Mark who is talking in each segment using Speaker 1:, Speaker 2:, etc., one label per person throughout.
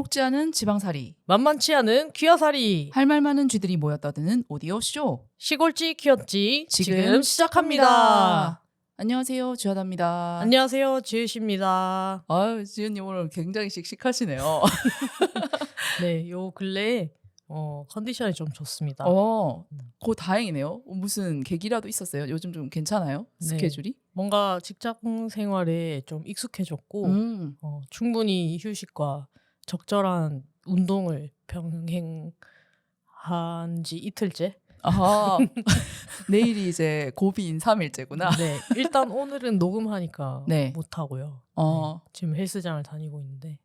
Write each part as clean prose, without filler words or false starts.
Speaker 1: 굴곡지 않은 지방살이,
Speaker 2: 만만치 않은 귀화살이
Speaker 1: 할 말 많은 쥐들이 모여 떠드는 오디오쇼.
Speaker 2: 시골지 귀였지
Speaker 1: 지금 시작합니다. 안녕하세요, 주하다입니다.
Speaker 2: 안녕하세요, 지읒입니다.
Speaker 1: 아유, 지은님 오늘 굉장히 씩씩하시네요.
Speaker 2: 네, 요 근래에 컨디션이 좀 좋습니다.
Speaker 1: 고 다행이네요. 무슨 계기라도 있었어요? 요즘 좀 괜찮아요?
Speaker 2: 네.
Speaker 1: 스케줄이?
Speaker 2: 뭔가 직장 생활에 좀 익숙해졌고 충분히 휴식과 적절한 운동을 병행한 지 이틀째.
Speaker 1: 아하, 내일이 이제 고비인 3일째구나.
Speaker 2: 네, 일단 오늘은 녹음하니까
Speaker 1: 네.
Speaker 2: 못하고요.
Speaker 1: 어.
Speaker 2: 네, 지금 헬스장을 다니고 있는데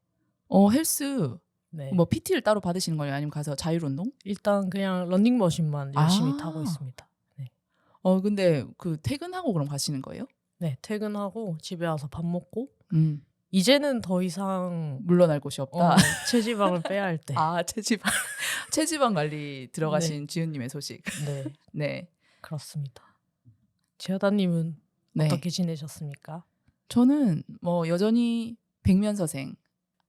Speaker 1: 헬스
Speaker 2: 네.
Speaker 1: 뭐 PT를 따로 받으시는 거예요? 아니면 가서 자율운동?
Speaker 2: 일단 그냥 러닝머신만 열심히
Speaker 1: 아.
Speaker 2: 타고 있습니다. 네.
Speaker 1: 근데 그 퇴근하고 그럼 가시는 거예요?
Speaker 2: 네, 퇴근하고 집에 와서 밥 먹고
Speaker 1: 음.
Speaker 2: 이제는 더 이상
Speaker 1: 물러날 곳이 없다.
Speaker 2: 체지방을 빼야 할 때.
Speaker 1: 아, 체지방 관리 들어가신 지은님의 소식.
Speaker 2: 네,
Speaker 1: 네.
Speaker 2: 그렇습니다. 지하다님은
Speaker 1: 네.
Speaker 2: 어떻게 지내셨습니까?
Speaker 1: 저는 뭐 여전히 백면서생.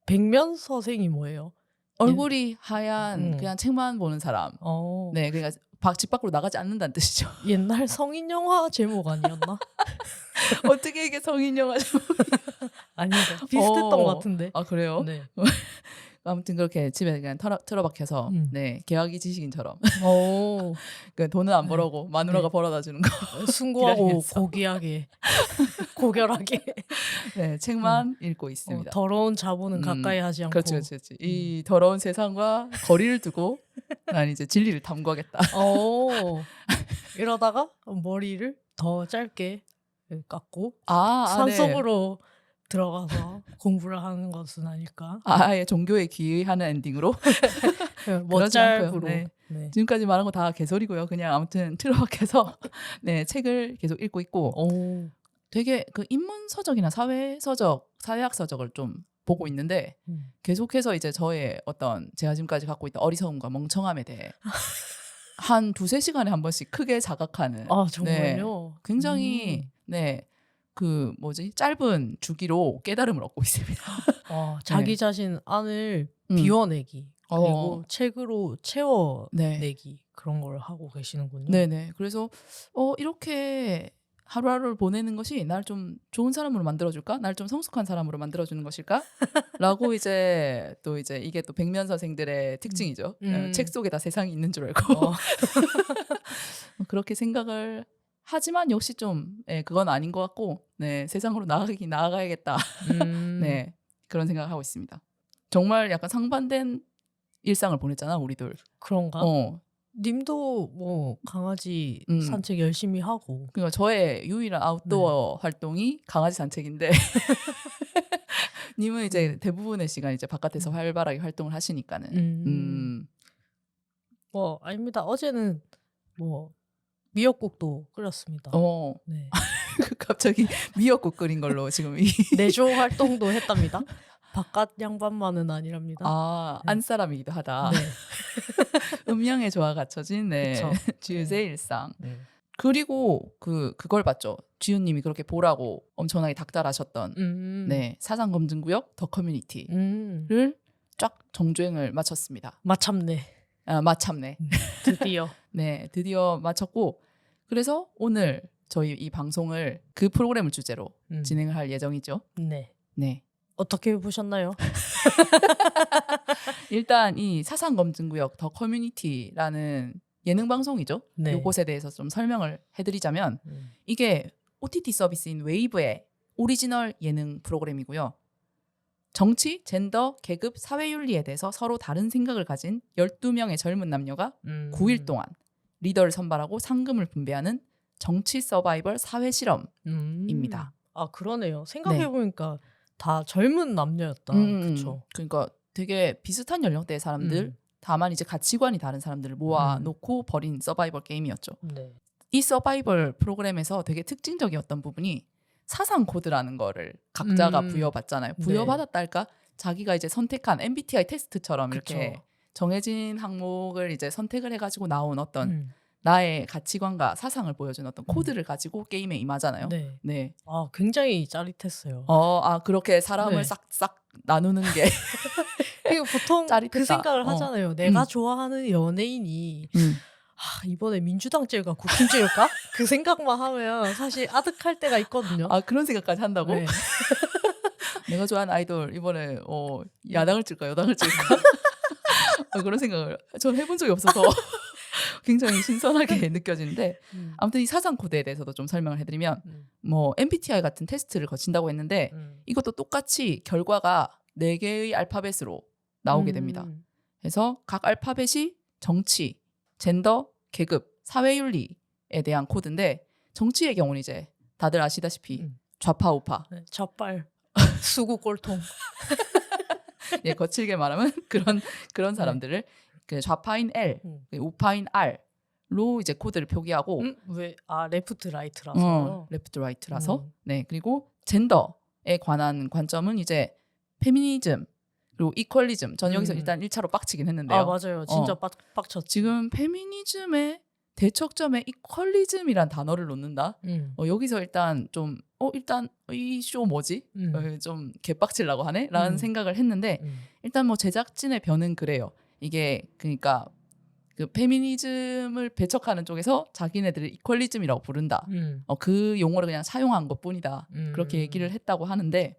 Speaker 2: 백면서생이 뭐예요?
Speaker 1: 얼굴이 하얀
Speaker 2: 음.
Speaker 1: 그냥 책만 보는 사람.
Speaker 2: 어,
Speaker 1: 네, 그러니까 집 밖으로 나가지 않는다는 뜻이죠.
Speaker 2: 옛날 성인 영화 제목 아니었나?
Speaker 1: 어떻게 이게 성인 영화죠?
Speaker 2: 아닌가? 비슷했던 것 같은데.
Speaker 1: 아, 그래요?
Speaker 2: 네.
Speaker 1: 아무튼 그렇게 집에 그냥 틀어박혀서 네, 개화기 지식인처럼
Speaker 2: 오,
Speaker 1: 그 돈은 안
Speaker 2: 네.
Speaker 1: 벌어고 마누라가
Speaker 2: 네.
Speaker 1: 벌어다 주는 거.
Speaker 2: 숭고하고
Speaker 1: 기다리면서.
Speaker 2: 고귀하게, 고결하게.
Speaker 1: 네, 책만 읽고 있습니다.
Speaker 2: 더러운 자본은 가까이 하지 않고.
Speaker 1: 그렇지. 이 더러운 세상과 거리를 두고 난 이제 진리를 탐구하겠다.
Speaker 2: 이러다가 머리를 더 짧게 깎고
Speaker 1: 네.
Speaker 2: 산속으로 들어가서 공부를 하는 것은 아닐까?
Speaker 1: 아예 종교에 귀의하는 엔딩으로? 그러지 않고요.
Speaker 2: 멋잘부로.
Speaker 1: 네.
Speaker 2: 네.
Speaker 1: 지금까지 말한 거 다 개소리고요. 그냥 아무튼 틀어박혀서 네, 책을 계속 읽고 있고
Speaker 2: 오.
Speaker 1: 되게 그 인문 서적이나 사회 서적, 사회학 서적을 좀 보고 있는데 계속해서 이제 저의 어떤 제가 지금까지 갖고 있던 어리석음과 멍청함에 대해 한 2-3시간에 한 번씩 크게 자각하는
Speaker 2: 아, 정말요?
Speaker 1: 네, 굉장히 네, 그 뭐지 짧은 주기로 깨달음을 얻고 있습니다.
Speaker 2: 자기
Speaker 1: 네.
Speaker 2: 자신 안을 비워내기 그리고 책으로 채워내기 그런 걸 하고 계시는군요.
Speaker 1: 네네. 그래서 이렇게 하루하루를 보내는 것이 날 좀 좋은 사람으로 만들어줄까? 날 좀 성숙한 사람으로 만들어주는 것일까? 라고 이제 또 이제 이게 또 백면서생들의 특징이죠. 책 속에 다 세상이 있는 줄 알고 그렇게 생각을 하지만 역시 좀 그건 아닌 것 같고 네, 세상으로 나아가야겠다. 네, 그런 생각을 하고 있습니다. 정말 약간 상반된 일상을 보냈잖아 우리들.
Speaker 2: 그런가? 님도 뭐 강아지 산책 열심히 하고.
Speaker 1: 그러니까 저의 유일한 아웃도어 활동이 강아지 산책인데 님은 이제 대부분의 시간 이제 바깥에서 활발하게 활동을 하시니까는.
Speaker 2: 아닙니다. 어제는 뭐 미역국도 끓였습니다. 네.
Speaker 1: 갑자기 미역국 끓인 걸로 지금
Speaker 2: 내조 활동도 했답니다. 바깥 양반만은 아니랍니다.
Speaker 1: 안사람이기도 하다.
Speaker 2: 네.
Speaker 1: 음양의 조화 갖춰진 지읒의 일상. 그리고 그걸 봤죠. 지읒님이 그렇게 보라고 엄청나게 닥달하셨던 네, 사상검증구역 더 커뮤니티를 쫙 정주행을 마쳤습니다.
Speaker 2: 마참네. 드디어.
Speaker 1: 네, 드디어 마쳤고 그래서 오늘 저희 이 방송을 그 프로그램을 주제로 진행을 할 예정이죠.
Speaker 2: 네. 어떻게 보셨나요?
Speaker 1: 일단 이 사상검증구역 더 커뮤니티라는 예능 방송이죠.
Speaker 2: 네.
Speaker 1: 이것에 대해서 좀 설명을 해드리자면 이게 OTT 서비스인 웨이브의 오리지널 예능 프로그램이고요. 정치, 젠더, 계급, 사회윤리에 대해서 서로 다른 생각을 가진 12명의 젊은 남녀가 9일 동안 리더를 선발하고 상금을 분배하는 정치 서바이벌 사회 실험입니다.
Speaker 2: 그러네요. 생각해보니까 다 젊은 남녀였다. 그렇죠.
Speaker 1: 그러니까 되게 비슷한 연령대의 사람들 다만 이제 가치관이 다른 사람들을 모아놓고 벌인 서바이벌 게임이었죠.
Speaker 2: 네.
Speaker 1: 이 서바이벌 프로그램에서 되게 특징적이었던 부분이 사상 코드라는 거를 각자가 부여받잖아요. 부여받았다 할까? 자기가 이제 선택한 MBTI 테스트처럼 이렇게 정해진 항목을 이제 선택을 해가지고 나온 어떤 나의 가치관과 사상을 보여주는 어떤 코드를 가지고 게임에 임하잖아요.
Speaker 2: 네. 굉장히 짜릿했어요.
Speaker 1: 그렇게 사람을 싹싹 나누는 게
Speaker 2: 이거 보통 그
Speaker 1: 짜릿했다.
Speaker 2: 생각을 하잖아요. 내가 좋아하는 연예인이 이번에 민주당 찔까 국힘 찔까? 그 생각만 하면 사실 아득할 때가 있거든요.
Speaker 1: 아 그런 생각까지 한다고?
Speaker 2: 네.
Speaker 1: 내가 좋아하는 아이돌 이번에 야당을 찔까 여당을 찔까? 그런 생각을 전 해본 적이 없어서 굉장히 신선하게 느껴지는데 아무튼 이 사상 코드에 대해서도 좀 설명을 해드리면 뭐 MBTI 같은 테스트를 거친다고 했는데 이것도 똑같이 결과가 4개의 알파벳으로 나오게 됩니다. 그래서 각 알파벳이 정치, 젠더, 계급, 사회윤리에 대한 코드인데 정치의 경우는 이제 다들 아시다시피 좌파 우파
Speaker 2: 네, 좌빨 수구 꼴통
Speaker 1: 예, 거칠게 말하면 그런 사람들을 그 좌파인 L, 우파인 R로 이제 코드를 표기하고
Speaker 2: 왜? 레프트 라이트라서요.
Speaker 1: 레프트 라이트라서 네 그리고 젠더에 관한 관점은 이제 페미니즘 그리고 이퀄리즘 전 여기서 일단 1차로 빡치긴 했는데요.
Speaker 2: 맞아요. 진짜 빡쳤죠.
Speaker 1: 지금 페미니즘의 대척점에 이퀄리즘이란 단어를 놓는다. 여기서 일단 좀 일단 이 쇼 뭐지? 좀 개빡치려고 하네? 라는 생각을 했는데 일단 뭐 제작진의 변은 그래요. 이게 그러니까 그 페미니즘을 배척하는 쪽에서 자기네들을 이퀄리즘이라고 부른다. 그 용어를 그냥 사용한 것뿐이다. 그렇게 얘기를 했다고 하는데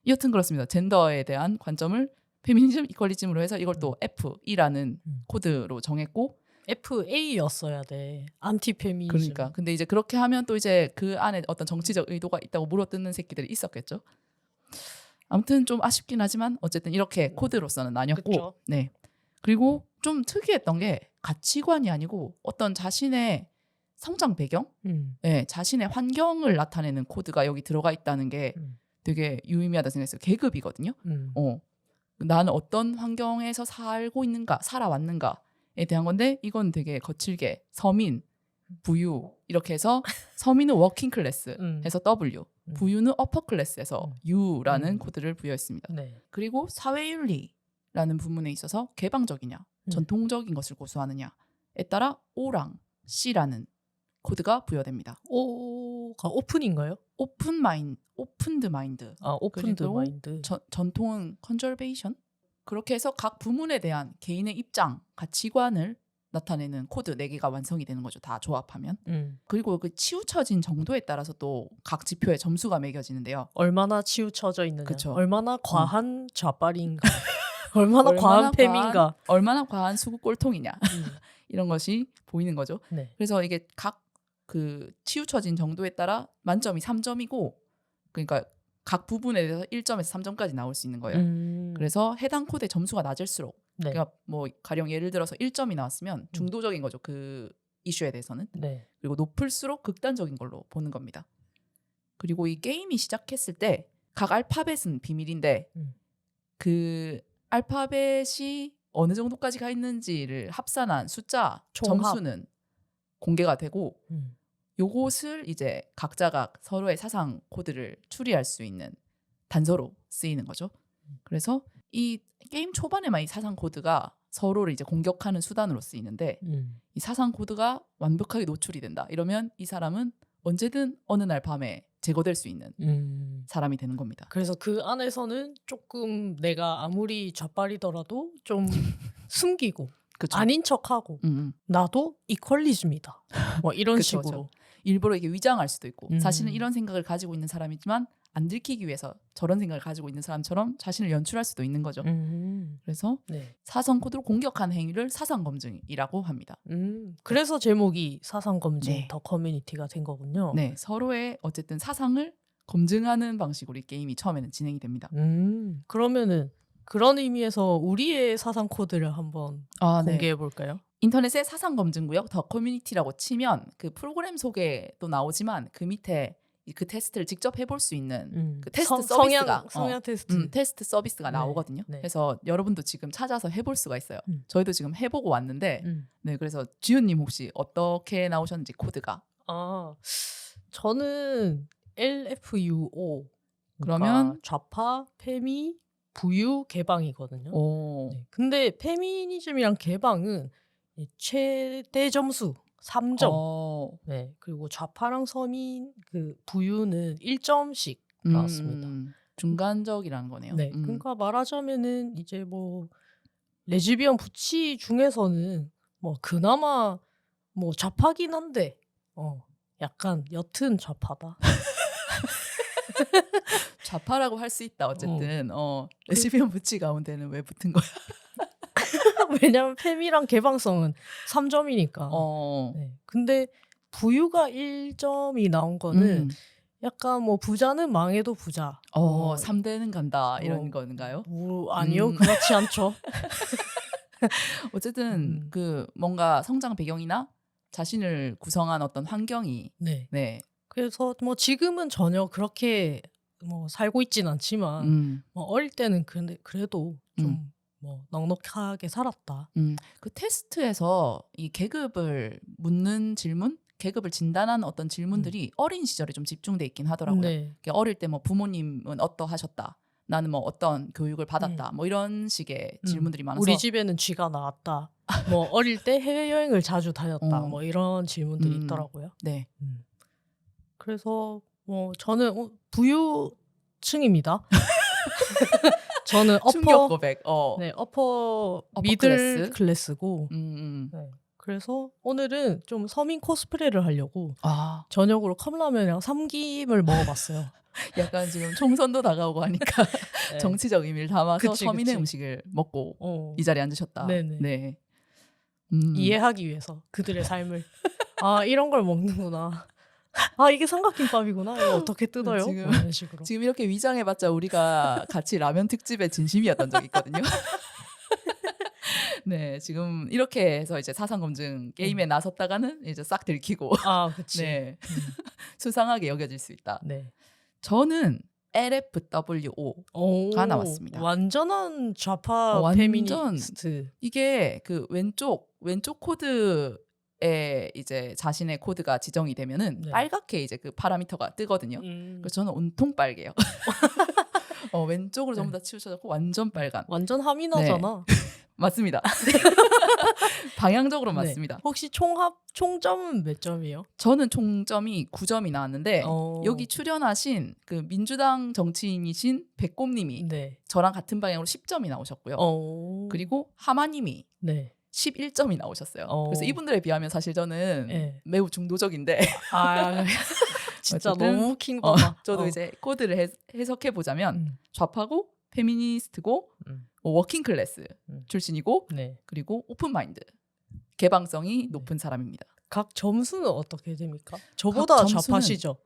Speaker 1: 여튼 그렇습니다. 젠더에 대한 관점을 페미니즘, 이퀄리즘으로 해서 이걸 또 F이라는 코드로 정했고
Speaker 2: FA였어야 돼. 안티 페미니즘.
Speaker 1: 그러니까 근데 이제 그렇게 하면 또 이제 그 안에 어떤 정치적 의도가 있다고 물어뜯는 새끼들이 있었겠죠. 아무튼 좀 아쉽긴 하지만 어쨌든 이렇게 코드로서는 나뉘었고
Speaker 2: 그쵸?
Speaker 1: 네. 그리고 좀 특이했던 게 가치관이 아니고 어떤 자신의 성장 배경, 네, 자신의 환경을 나타내는 코드가 여기 들어가 있다는 게 되게 유의미하다 생각했어요. 계급이거든요. 나는 어떤 환경에서 살고 있는가, 살아왔는가에 대한 건데 이건 되게 거칠게 서민, 부유 이렇게 해서 서민은 워킹 클래스 해서 W, 부유는 어퍼 클래스에서 U라는 코드를 부여했습니다.
Speaker 2: 네.
Speaker 1: 그리고 사회윤리라는 부분에 있어서 개방적이냐, 전통적인 것을 고수하느냐에 따라 O랑 C라는 코드가 부여됩니다.
Speaker 2: O가 오픈인가요?
Speaker 1: 오픈드 마인드.
Speaker 2: 오픈드 마인드.
Speaker 1: 전통은 컨저베이션. 그렇게 해서 각 부문에 대한 개인의 입장, 가치관을 나타내는 코드 4개가 완성이 되는 거죠. 다 조합하면. 그리고 그 치우쳐진 정도에 따라서 또 각 지표에 점수가 매겨지는데요.
Speaker 2: 얼마나 치우쳐져 있느냐.
Speaker 1: 그쵸.
Speaker 2: 얼마나 과한 좌빨인가. 얼마나 과한 팸인가.
Speaker 1: 얼마나 과한 수구 꼴통이냐. 이런 것이 보이는 거죠.
Speaker 2: 네.
Speaker 1: 그래서 이게 각 그 치우쳐진 정도에 따라 만점이 3점이고 그러니까 각 부분에 대해서 1점에서 3점까지 나올 수 있는 거예요. 그래서 해당 코드의 점수가 낮을수록
Speaker 2: 네.
Speaker 1: 그러니까 뭐 가령 예를 들어서 1점이 나왔으면 중도적인 거죠. 그 이슈에 대해서는.
Speaker 2: 네.
Speaker 1: 그리고 높을수록 극단적인 걸로 보는 겁니다. 그리고 이 게임이 시작했을 때 각 알파벳은 비밀인데 그 알파벳이 어느 정도까지 가 있는지를 합산한 숫자
Speaker 2: 총합.
Speaker 1: 점수는 공개가 되고 요것을 이제 각자가 서로의 사상 코드를 추리할 수 있는 단서로 쓰이는 거죠. 그래서 이 게임 초반에만 이 사상 코드가 서로를 이제 공격하는 수단으로 쓰이는데 이 사상 코드가 완벽하게 노출이 된다. 이러면 이 사람은 언제든 어느 날 밤에 제거될 수 있는 사람이 되는 겁니다.
Speaker 2: 그래서 그 안에서는 조금 내가 아무리 좌빨이더라도 좀 숨기고
Speaker 1: 그쵸?
Speaker 2: 아닌 척하고 나도 이퀄리즘이다. 뭐 이런
Speaker 1: 그쵸,
Speaker 2: 식으로.
Speaker 1: 그쵸. 일부러 이렇게 위장할 수도 있고 사실은 이런 생각을 가지고 있는 사람이지만 안 들키기 위해서 저런 생각을 가지고 있는 사람처럼 자신을 연출할 수도 있는 거죠. 그래서
Speaker 2: 네.
Speaker 1: 사상 코드로 공격한 행위를 사상 검증이라고 합니다.
Speaker 2: 그래서 제목이 사상 검증
Speaker 1: 네.
Speaker 2: 더 커뮤니티가 된 거군요.
Speaker 1: 네, 서로의 어쨌든 사상을 검증하는 방식으로 이 게임이 처음에는 진행이 됩니다.
Speaker 2: 그러면은 그런 의미에서 우리의 사상 코드를 한번 공개해 볼까요?
Speaker 1: 인터넷에 사상 검증 구역 더 커뮤니티라고 치면 그 프로그램 소개도 나오지만 그 밑에 그 테스트를 직접 해볼 수 있는 그 테스트 서비스가
Speaker 2: 성향 테스트
Speaker 1: 테스트 서비스가 나오거든요.
Speaker 2: 네.
Speaker 1: 그래서 여러분도 지금 찾아서 해볼 수가 있어요. 저희도 지금 해보고 왔는데 네, 그래서 지훈님 혹시 어떻게 나오셨는지 코드가?
Speaker 2: 저는 LFUO
Speaker 1: 그러면
Speaker 2: 그러니까 좌파, 페미, 부유, 개방이거든요. 네. 근데 페미니즘이랑 개방은 최대 점수 3점. 네. 그리고 좌파랑 서민 그 부유는 1점씩 나왔습니다.
Speaker 1: 중간적이라는 거네요.
Speaker 2: 네. 그러니까 말하자면은 이제 뭐 레즈비언 부치 중에서는 뭐 그나마 뭐 좌파긴 한데 약간 옅은 좌파다.
Speaker 1: 좌파라고 할 수 있다.
Speaker 2: 어.
Speaker 1: 어쨌든 레즈비언 부치 가운데는 왜 붙은 거야?
Speaker 2: 왜냐면 페미랑 개방성은 3점이니까. 네. 근데 부유가 1점이 나온 거는 약간 뭐 부자는 망해도 부자.
Speaker 1: 3대는 간다 이런
Speaker 2: 어,
Speaker 1: 건가요?
Speaker 2: 아니요. 그렇지 않죠.
Speaker 1: 어쨌든 그 뭔가 성장 배경이나 자신을 구성한 어떤 환경이
Speaker 2: 네.
Speaker 1: 네.
Speaker 2: 그래서 뭐 지금은 전혀 그렇게 뭐 살고 있진 않지만 뭐 어릴 때는 그래도 좀 뭐 넉넉하게 살았다.
Speaker 1: 그 테스트에서 이 계급을 묻는 질문, 계급을 진단하는 어떤 질문들이 어린 시절에 좀 집중돼 있긴 하더라고요.
Speaker 2: 네.
Speaker 1: 어릴 때 뭐 부모님은 어떠하셨다. 나는 뭐 어떤 교육을 받았다. 뭐 이런 식의 질문들이 많아서
Speaker 2: 우리 집에는 쥐가 나왔다. 뭐 어릴 때 해외여행을 자주 다녔다. 뭐 이런 질문들이 있더라고요.
Speaker 1: 네.
Speaker 2: 그래서 뭐 저는 부유층입니다. 저는
Speaker 1: 충격 고백.
Speaker 2: 네, 어퍼 미들 클래스고.
Speaker 1: 네.
Speaker 2: 그래서 오늘은 좀 서민 코스프레를 하려고 저녁으로 컵라면이랑 삼김을 먹어봤어요.
Speaker 1: 약간 지금 총선도 다가오고 하니까
Speaker 2: 네.
Speaker 1: 정치적 의미를 담아서 서민의 음식을 먹고 이 자리에 앉으셨다.
Speaker 2: 네네.
Speaker 1: 네.
Speaker 2: 이해하기 위해서 그들의 삶을. 이런 걸 먹는구나. 이게 삼각김밥이구나. 이거 어떻게 뜯어요?
Speaker 1: 지금,
Speaker 2: 이런 식으로.
Speaker 1: 지금 이렇게 위장해봤자 우리가 같이 라면 특집의 진심이었던 적이 있거든요. 네, 지금 이렇게 해서 이제 사상 검증 게임에 나섰다가는 이제 싹 들키고,
Speaker 2: 그치.
Speaker 1: 네, 수상하게 여겨질 수 있다.
Speaker 2: 네.
Speaker 1: 저는 LFWO가 나왔습니다.
Speaker 2: 완전한 좌파 페미니스트.
Speaker 1: 이게 그 왼쪽 코드에 이제 자신의 코드가 지정이 되면은 빨갛게 이제 그 파라미터가 뜨거든요. 그래서 저는 온통 빨개요. 왼쪽으로 전부 다 치우쳐졌고 완전 빨간.
Speaker 2: 완전 하민하잖아.
Speaker 1: 네. 맞습니다. 방향적으로 맞습니다.
Speaker 2: 혹시 총점은 몇 점이에요?
Speaker 1: 저는 총점이 9점이 나왔는데 여기 출연하신 그 민주당 정치인이신 백곰님이 저랑 같은 방향으로 10점이 나오셨고요. 그리고 하마님이 11점이 나오셨어요. 그래서 이분들에 비하면 사실 저는 매우 중도적인데
Speaker 2: 진짜 너무 킹받아.
Speaker 1: 저도 이제 코드를 해석해 보자면 좌파고 페미니스트고 워킹 클래스 출신이고 그리고 오픈 마인드 개방성이 높은 사람입니다.
Speaker 2: 각 점수는 어떻게 됩니까? 저보다 좌파시죠?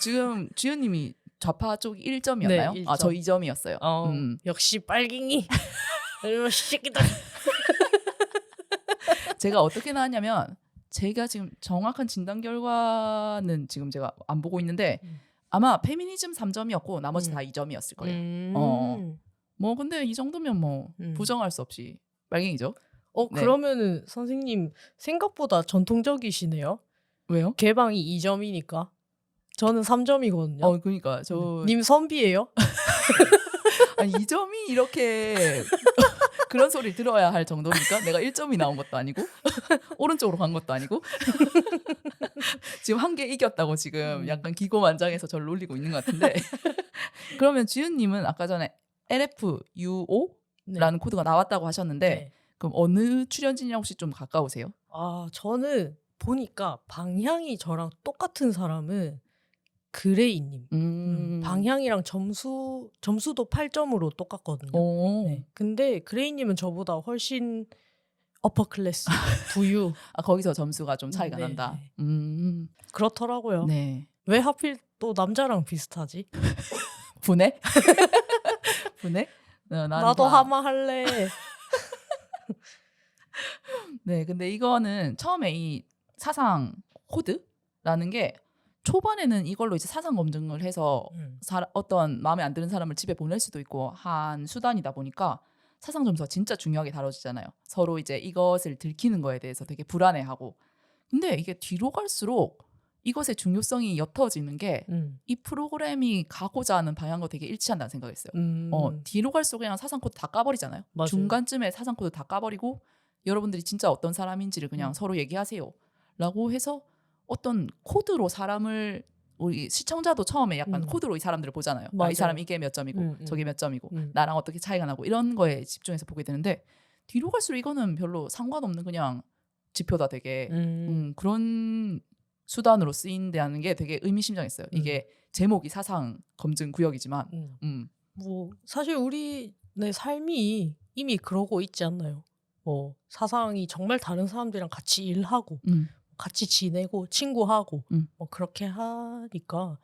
Speaker 1: 지금 주연님이 좌파 쪽 1점이었나요?
Speaker 2: 네, 1점.
Speaker 1: 저 2점이었어요.
Speaker 2: 역시 빨갱이. 이런 새끼들.
Speaker 1: 제가 어떻게 나왔냐면 제가 지금 정확한 진단 결과는 지금 제가 안 보고 있는데 아마 페미니즘 3점이었고 나머지 다 2점이었을 거예요. 뭐 근데 이 정도면 뭐 부정할 수 없이 빨갱이죠.
Speaker 2: 그러면은 선생님 생각보다 전통적이시네요.
Speaker 1: 왜요?
Speaker 2: 개방이 2점이니까. 저는 3점이거든요.
Speaker 1: 그러니까
Speaker 2: 님 선비예요?
Speaker 1: 아니 2점이 이렇게 그런 소리 들어야 할 정도입니까? 내가 1점이 나온 것도 아니고 오른쪽으로 간 것도 아니고 지금 한 개 이겼다고 지금 약간 기고만장해서 저를 놀리고 있는 것 같은데 그러면 지은님은 아까 전에 LFUO라는 코드가 나왔다고 하셨는데 그럼 어느 출연진이랑 혹시 좀 가까우세요?
Speaker 2: 저는 보니까 방향이 저랑 똑같은 사람은 그레이님. 방향이랑 점수도 8점으로 똑같거든요. 근데 그레이님은 저보다 훨씬 어퍼 클래스, 부유.
Speaker 1: 거기서 점수가 좀 차이가 난다.
Speaker 2: 그렇더라고요.
Speaker 1: 네.
Speaker 2: 왜 하필 또 남자랑 비슷하지?
Speaker 1: 분해? 분해?
Speaker 2: 나도 하마 할래.
Speaker 1: 네, 근데 이거는 처음에 이 사상 코드라는 게 초반에는 이걸로 이제 사상 검증을 해서 어떤 마음에 안 드는 사람을 집에 보낼 수도 있고 한 수단이다 보니까 사상 점수가 진짜 중요하게 다뤄지잖아요. 서로 이제 이것을 들키는 거에 대해서 되게 불안해하고. 근데 이게 뒤로 갈수록 이것의 중요성이 옅어지는 게 이 프로그램이 가고자 하는 방향과 되게 일치한다는 생각했어요. 뒤로 갈수록 그냥 사상 코드 다 까버리잖아요.
Speaker 2: 맞아요.
Speaker 1: 중간쯤에 사상 코드 다 까버리고 여러분들이 진짜 어떤 사람인지를 그냥 서로 얘기하세요 라고 해서 어떤 코드로 사람을 우리 시청자도 처음에 약간 코드로 이 사람들을 보잖아요. 아, 이 사람
Speaker 2: 맞아요.
Speaker 1: 이게 몇 점이고 저게 몇 점이고
Speaker 2: 음.
Speaker 1: 나랑 어떻게 차이가 나고 이런 거에 집중해서 보게 되는데 뒤로 갈수록 이거는 별로 상관없는 그냥 지표다 되게 그런 수단으로 쓰인다는 게 되게 의미심장했어요. 이게 제목이 사상 검증 구역이지만
Speaker 2: 뭐 사실 우리 내 삶이 이미 그러고 있지 않나요? 뭐 사상이 정말 다른 사람들이랑 같이 일하고 같이 지내고 친구하고 뭐 그렇게 하니까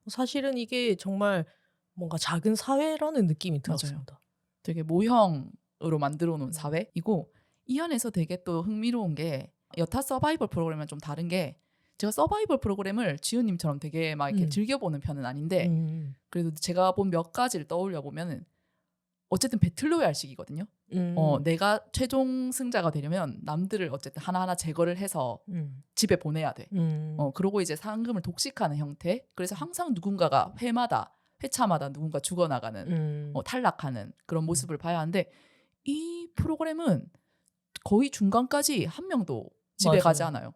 Speaker 2: 사실은 이게 정말 뭔가 작은 사회라는 느낌이
Speaker 1: 맞아요.
Speaker 2: 들었습니다.
Speaker 1: 되게 모형으로 만들어 놓은 사회이고 이 안에서 되게 또 흥미로운 게 여타 서바이벌 프로그램은 좀 다른 게 제가 서바이벌 프로그램을 지훈님처럼 되게 막 이렇게 즐겨보는 편은 아닌데 그래도 제가 본 몇 가지를 떠올려 보면은 어쨌든 배틀로얄식이거든요. 내가 최종 승자가 되려면 남들을 어쨌든 하나하나 제거를 해서 집에 보내야 돼. 그러고 이제 상금을 독식하는 형태. 그래서 항상 누군가가 회차마다 누군가 죽어나가는 탈락하는 그런 모습을 봐야 하는데 이 프로그램은 거의 중간까지 한 명도 집에
Speaker 2: 맞아요.
Speaker 1: 가지 않아요.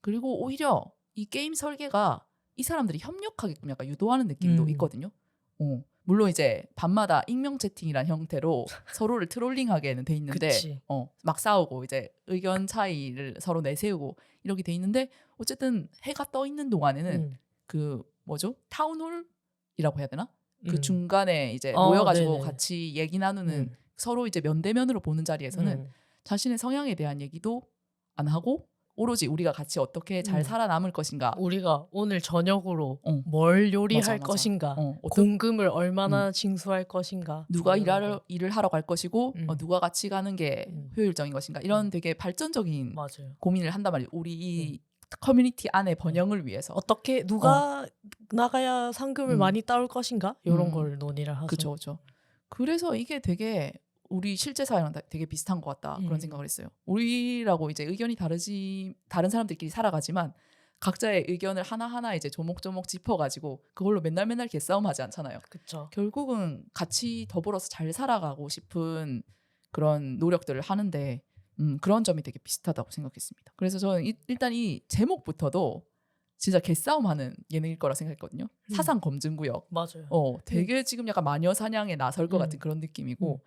Speaker 1: 그리고 오히려 이 게임 설계가 이 사람들이 협력하게끔 약간 유도하는 느낌도 있거든요. 물론 이제 밤마다 익명 채팅이란 형태로 서로를 트롤링하게는 돼 있는데
Speaker 2: 그치.
Speaker 1: 막 싸우고 이제 의견 차이를 서로 내세우고 이렇게 돼 있는데 어쨌든 해가 떠 있는 동안에는 그 뭐죠? 타운홀이라고 해야 되나? 그 중간에 이제 모여가지고
Speaker 2: 네네.
Speaker 1: 같이 얘기 나누는 서로 이제 면대면으로 보는 자리에서는 자신의 성향에 대한 얘기도 안 하고 오로지 우리가 같이 어떻게 잘 살아남을 것인가.
Speaker 2: 우리가 오늘 저녁으로 뭘 요리할
Speaker 1: 맞아.
Speaker 2: 것인가, 공금을 얼마나 징수할 것인가,
Speaker 1: 누가
Speaker 2: 이런
Speaker 1: 일을 하러 갈 것이고 누가 같이 가는 게 효율적인 것인가 이런 되게 발전적인
Speaker 2: 맞아요.
Speaker 1: 고민을 한단 말이에요. 우리 이 커뮤니티 안의 번영을 위해서.
Speaker 2: 어떻게 누가 나가야 상금을 많이 따올 것인가 이런 걸 논의를 하죠.
Speaker 1: 그렇죠. 그래서 이게 되게 우리 실제 사회랑 되게 비슷한 것 같다 그런 생각을 했어요. 우리라고 이제 의견이 다른 사람들끼리 살아가지만 각자의 의견을 하나하나 이제 조목조목 짚어가지고 그걸로 맨날 개싸움하지 않잖아요.
Speaker 2: 그쵸.
Speaker 1: 결국은 같이 더불어서 잘 살아가고 싶은 그런 노력들을 하는데 그런 점이 되게 비슷하다고 생각했습니다. 그래서 저는 일단 이 제목부터도 진짜 개싸움하는 예능일 거라 생각했거든요. 사상 검증구역.
Speaker 2: 맞아요.
Speaker 1: 되게 지금 약간 마녀 사냥에 나설 것 같은 그런 느낌이고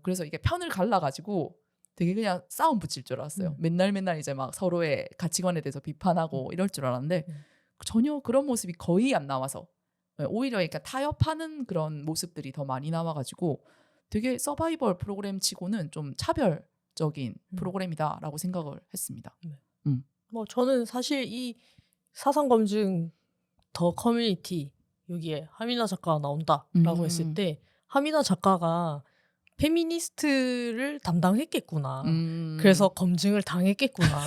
Speaker 1: 그래서 이게 편을 갈라가지고 되게 그냥 싸움 붙일 줄 알았어요. 맨날 이제 막 서로의 가치관에 대해서 비판하고 이럴 줄 알았는데 전혀 그런 모습이 거의 안 나와서 오히려 그러니까 타협하는 그런 모습들이 더 많이 나와가지고 되게 서바이벌 프로그램 치고는 좀 차별적인 프로그램이다라고 생각을 했습니다.
Speaker 2: 뭐 저는 사실 이 사상 검증 더 커뮤니티 여기에 하미나 작가가 나온다라고 했을 때 하미나 작가가 페미니스트를 담당했겠구나. 그래서 검증을 당했겠구나.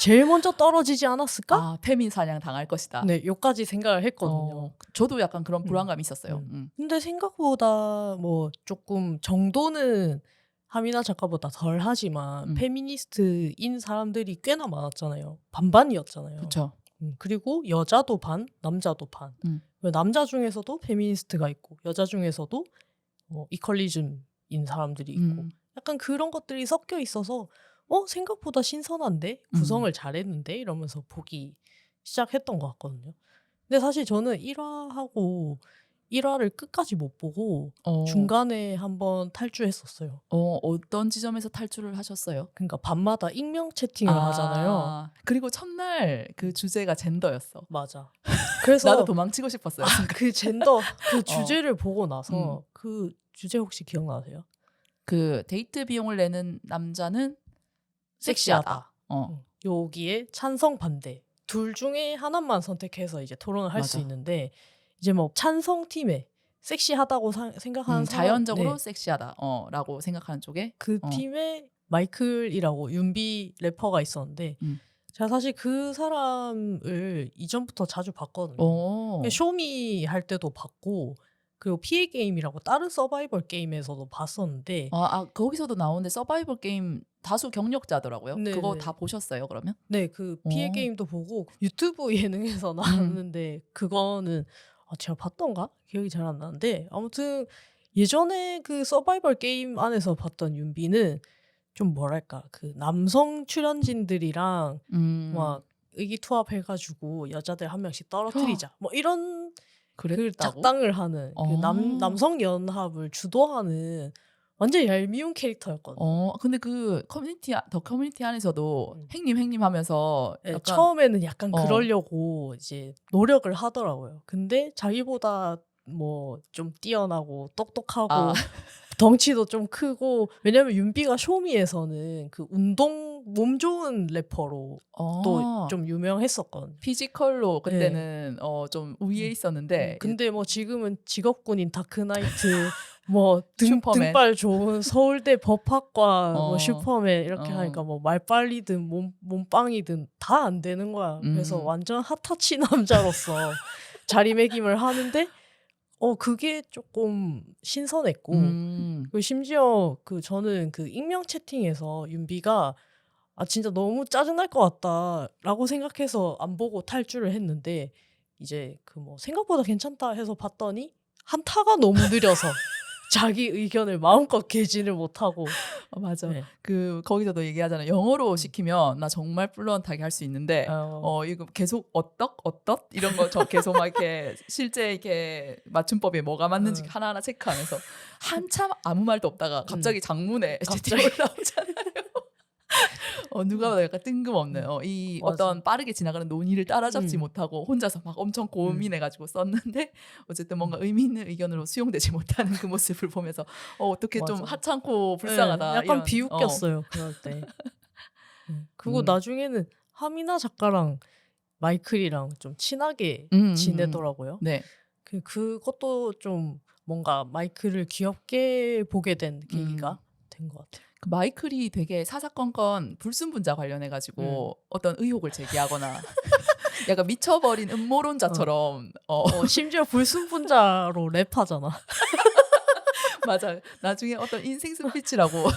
Speaker 2: 제일 먼저 떨어지지 않았을까?
Speaker 1: 아, 페민 사냥 당할 것이다.
Speaker 2: 네, 요까지 생각을 했거든요.
Speaker 1: 저도 약간 그런 불안감이 있었어요.
Speaker 2: 근데 생각보다 뭐 조금 정도는 하미나 작가보다 덜 하지만 페미니스트인 사람들이 꽤나 많았잖아요. 반반이었잖아요.
Speaker 1: 그렇죠.
Speaker 2: 그리고 여자도 반, 남자도 반. 남자 중에서도 페미니스트가 있고 여자 중에서도 뭐 이퀄리즘인 사람들이 있고 약간 그런 것들이 섞여 있어서 생각보다 신선한데 구성을 잘했는데 이러면서 보기 시작했던 것 같거든요. 근데 사실 저는 1화하고 1화를 끝까지 못 보고 중간에 한번 탈주했었어요.
Speaker 1: 어떤 지점에서 탈출을 하셨어요?
Speaker 2: 그러니까 밤마다 익명 채팅을 하잖아요.
Speaker 1: 그리고 첫날 그 주제가 젠더였어.
Speaker 2: 맞아. 그래서
Speaker 1: 나도 도망치고 싶었어요.
Speaker 2: 그 젠더 그 주제를 보고 나서 그 주제 혹시 기억나세요?
Speaker 1: 그 데이트 비용을 내는 남자는 섹시하다.
Speaker 2: 여기에 찬성 반대 둘 중에 하나만 선택해서 이제 토론을 할 수 있는데 이제 뭐 찬성 팀에 섹시하다고 생각하는
Speaker 1: 자연적으로 섹시하다라고 생각하는 쪽에
Speaker 2: 그 팀에 마이클이라고 윤비 래퍼가 있었는데 제가 사실 그 사람을 이전부터 자주 봤거든요. 쇼미 할 때도 봤고 그리고 피해 게임이라고 다른 서바이벌 게임에서도 봤었는데
Speaker 1: 거기서도 나오는데 서바이벌 게임 다수 경력자더라고요.
Speaker 2: 네네.
Speaker 1: 그거 다 보셨어요 그러면?
Speaker 2: 네, 그 피해 게임도 보고 유튜브 예능에서 나왔는데 그거는 제가 봤던가? 기억이 잘 안 나는데 아무튼 예전에 그 서바이벌 게임 안에서 봤던 윤비는 좀 뭐랄까 그 남성 출연진들이랑 막 의기투합해가지고 여자들 한 명씩 떨어뜨리자. 뭐 이런 그
Speaker 1: 그랬다고?
Speaker 2: 작당을 하는 그 남성 연합을 주도하는 완전 얄미운 캐릭터였거든요.
Speaker 1: 근데 그 더 커뮤니티 안에서도 행님 하면서
Speaker 2: 네,
Speaker 1: 약간
Speaker 2: 처음에는 약간 그러려고 이제 노력을 하더라고요. 근데 자기보다 뭐 좀 뛰어나고 똑똑하고 덩치도 좀 크고, 왜냐면 윤비가 쇼미에서는 그 운동 몸 좋은 래퍼로 또 좀 유명했었거든요.
Speaker 1: 피지컬로 그때는 좀 우위에 있었는데
Speaker 2: 근데 뭐 지금은 직업군인 다크나이트 뭐
Speaker 1: 슈퍼맨.
Speaker 2: 등발 좋은 서울대 법학과 뭐 슈퍼맨 이렇게 하니까 뭐 말빨리든 몸빵이든 다 안 되는 거야. 그래서 완전 핫타치 남자로서 자리매김을 하는데 그게 조금 신선했고, 그리고 심지어 저는 그 익명 채팅에서 윤비가 진짜 너무 짜증날 것 같다라고 생각해서 안 보고 탈주를 했는데, 이제 뭐 생각보다 괜찮다 해서 봤더니 한타가 너무 느려서 자기 의견을 마음껏 개진을 못하고.
Speaker 1: 맞아.
Speaker 2: 네.
Speaker 1: 거기서도 얘기하잖아. 영어로 시키면 나 정말 플루언트하게 할 수 있는데 이거 계속 어떡 이런 거 계속 막 이렇게 실제 이렇게 맞춤법에 뭐가 맞는지 하나하나 체크하면서 한참 아무 말도 없다가 갑자기 장문에 채팅이 올라오잖아요. 누가 봐도 약간 뜬금없는 이 어떤 빠르게 지나가는 논의를 따라잡지 못하고 혼자서 막 엄청 고민해가지고 썼는데 어쨌든 뭔가 의미 있는 의견으로 수용되지 못하는 그 모습을 보면서 어떻게 좀 하찮고 불쌍하다.
Speaker 2: 네, 약간
Speaker 1: 이런,
Speaker 2: 비웃겼어요 그럴 때. 그리고 나중에는 하미나 작가랑 마이클이랑 좀 친하게 지내더라고요.
Speaker 1: 네.
Speaker 2: 그것도 좀 뭔가 마이클을 귀엽게 보게 된 계기가 된 것 같아요.
Speaker 1: 그 마이클이 되게 사사건건 불순분자 관련해가지고 어떤 의혹을 제기하거나 약간 미쳐버린 음모론자처럼
Speaker 2: 심지어 불순분자로 랩하잖아.
Speaker 1: 맞아. 나중에 어떤 인생 스피치라고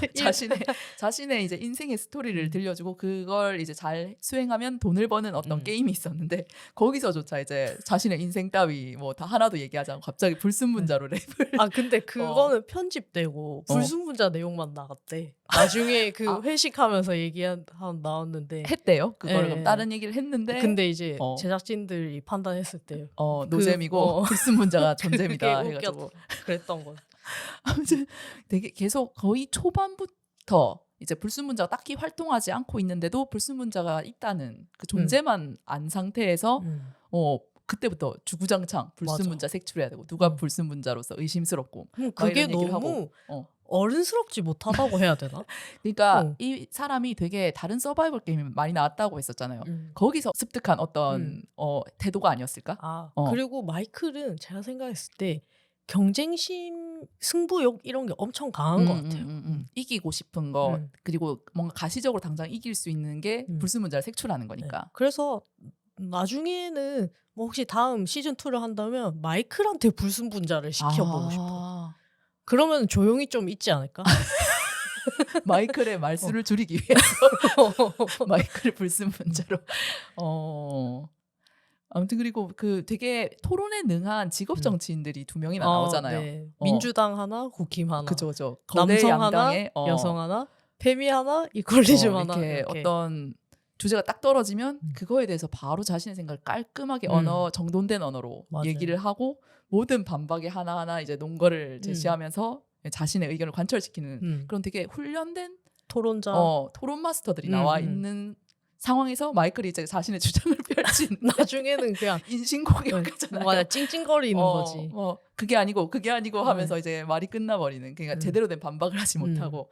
Speaker 1: 자신의 이제 인생의 스토리를 들려주고 그걸 이제 잘 수행하면 돈을 버는 어떤 게임이 있었는데 거기서조차 이제 자신의 인생 따위 뭐 다 하나도 얘기하지 않고 갑자기 불순분자로 랩을.
Speaker 2: 근데 그거는 편집되고 불순분자 내용만 나갔대. 나중에 회식하면서 나왔는데
Speaker 1: 했대요. 그거를 그럼 다른 얘기를 했는데.
Speaker 2: 근데 이제 제작진들이 판단했을 때
Speaker 1: 노잼이고 불순분자가 존재입니다.
Speaker 2: 그게
Speaker 1: 해가지고
Speaker 2: 그랬던 거.
Speaker 1: 아무튼 되게 계속 거의 초반부터 이제 불순분자가 딱히 활동하지 않고 있는데도 불순분자가 있다는 그 존재만 안 상태에서 그때부터 주구장창 불순분자 색출해야 되고 누가 불순분자로서 의심스럽고
Speaker 2: 그게
Speaker 1: 이런 얘기를
Speaker 2: 너무
Speaker 1: 하고.
Speaker 2: 어른스럽지 못하다고 해야 되나?
Speaker 1: 그러니까 이 사람이 되게 다른 서바이벌 게임이 많이 나왔다고 했었잖아요. 거기서 습득한 어떤 태도가 아니었을까?
Speaker 2: 그리고 마이클은 제가 생각했을 때 경쟁심, 승부욕 이런 게 엄청 강한 것 같아요.
Speaker 1: 이기고 싶은 거 그리고 뭔가 가시적으로 당장 이길 수 있는 게 불순분자를 색출하는 거니까.
Speaker 2: 네. 그래서 나중에는 뭐 혹시 다음 시즌 2를 한다면 마이클한테 불순분자를 시켜보고 싶어. 그러면 조용히 좀 있지 않을까?
Speaker 1: 마이클의 말수를 줄이기 위해서 마이클을 불순분자로. 아무튼 그리고 되게 토론에 능한 직업 정치인들이 두 명이나 나오잖아요.
Speaker 2: 네. 민주당 하나, 국힘 하나.
Speaker 1: 그죠.
Speaker 2: 남성 하나, 여성 하나, 페미 하나, 이퀄리즘 하나.
Speaker 1: 이렇게 어떤 주제가 딱 떨어지면 그거에 대해서 바로 자신의 생각을 깔끔하게 정돈된 언어로 얘기를 하고 모든 반박에 하나하나 이제 논거를 제시하면서 자신의 의견을 관철시키는 그런 되게 훈련된
Speaker 2: 토론자,
Speaker 1: 토론 마스터들이 나와 있는 상황에서 마이클이 이제 자신의 주장을 펼친
Speaker 2: 나중에는 그냥
Speaker 1: 인신공격하잖아요.
Speaker 2: 맞아, 찡찡거리는 거지.
Speaker 1: 그게 아니고 하면서 이제 말이 끝나버리는. 그러니까 제대로 된 반박을 하지 못하고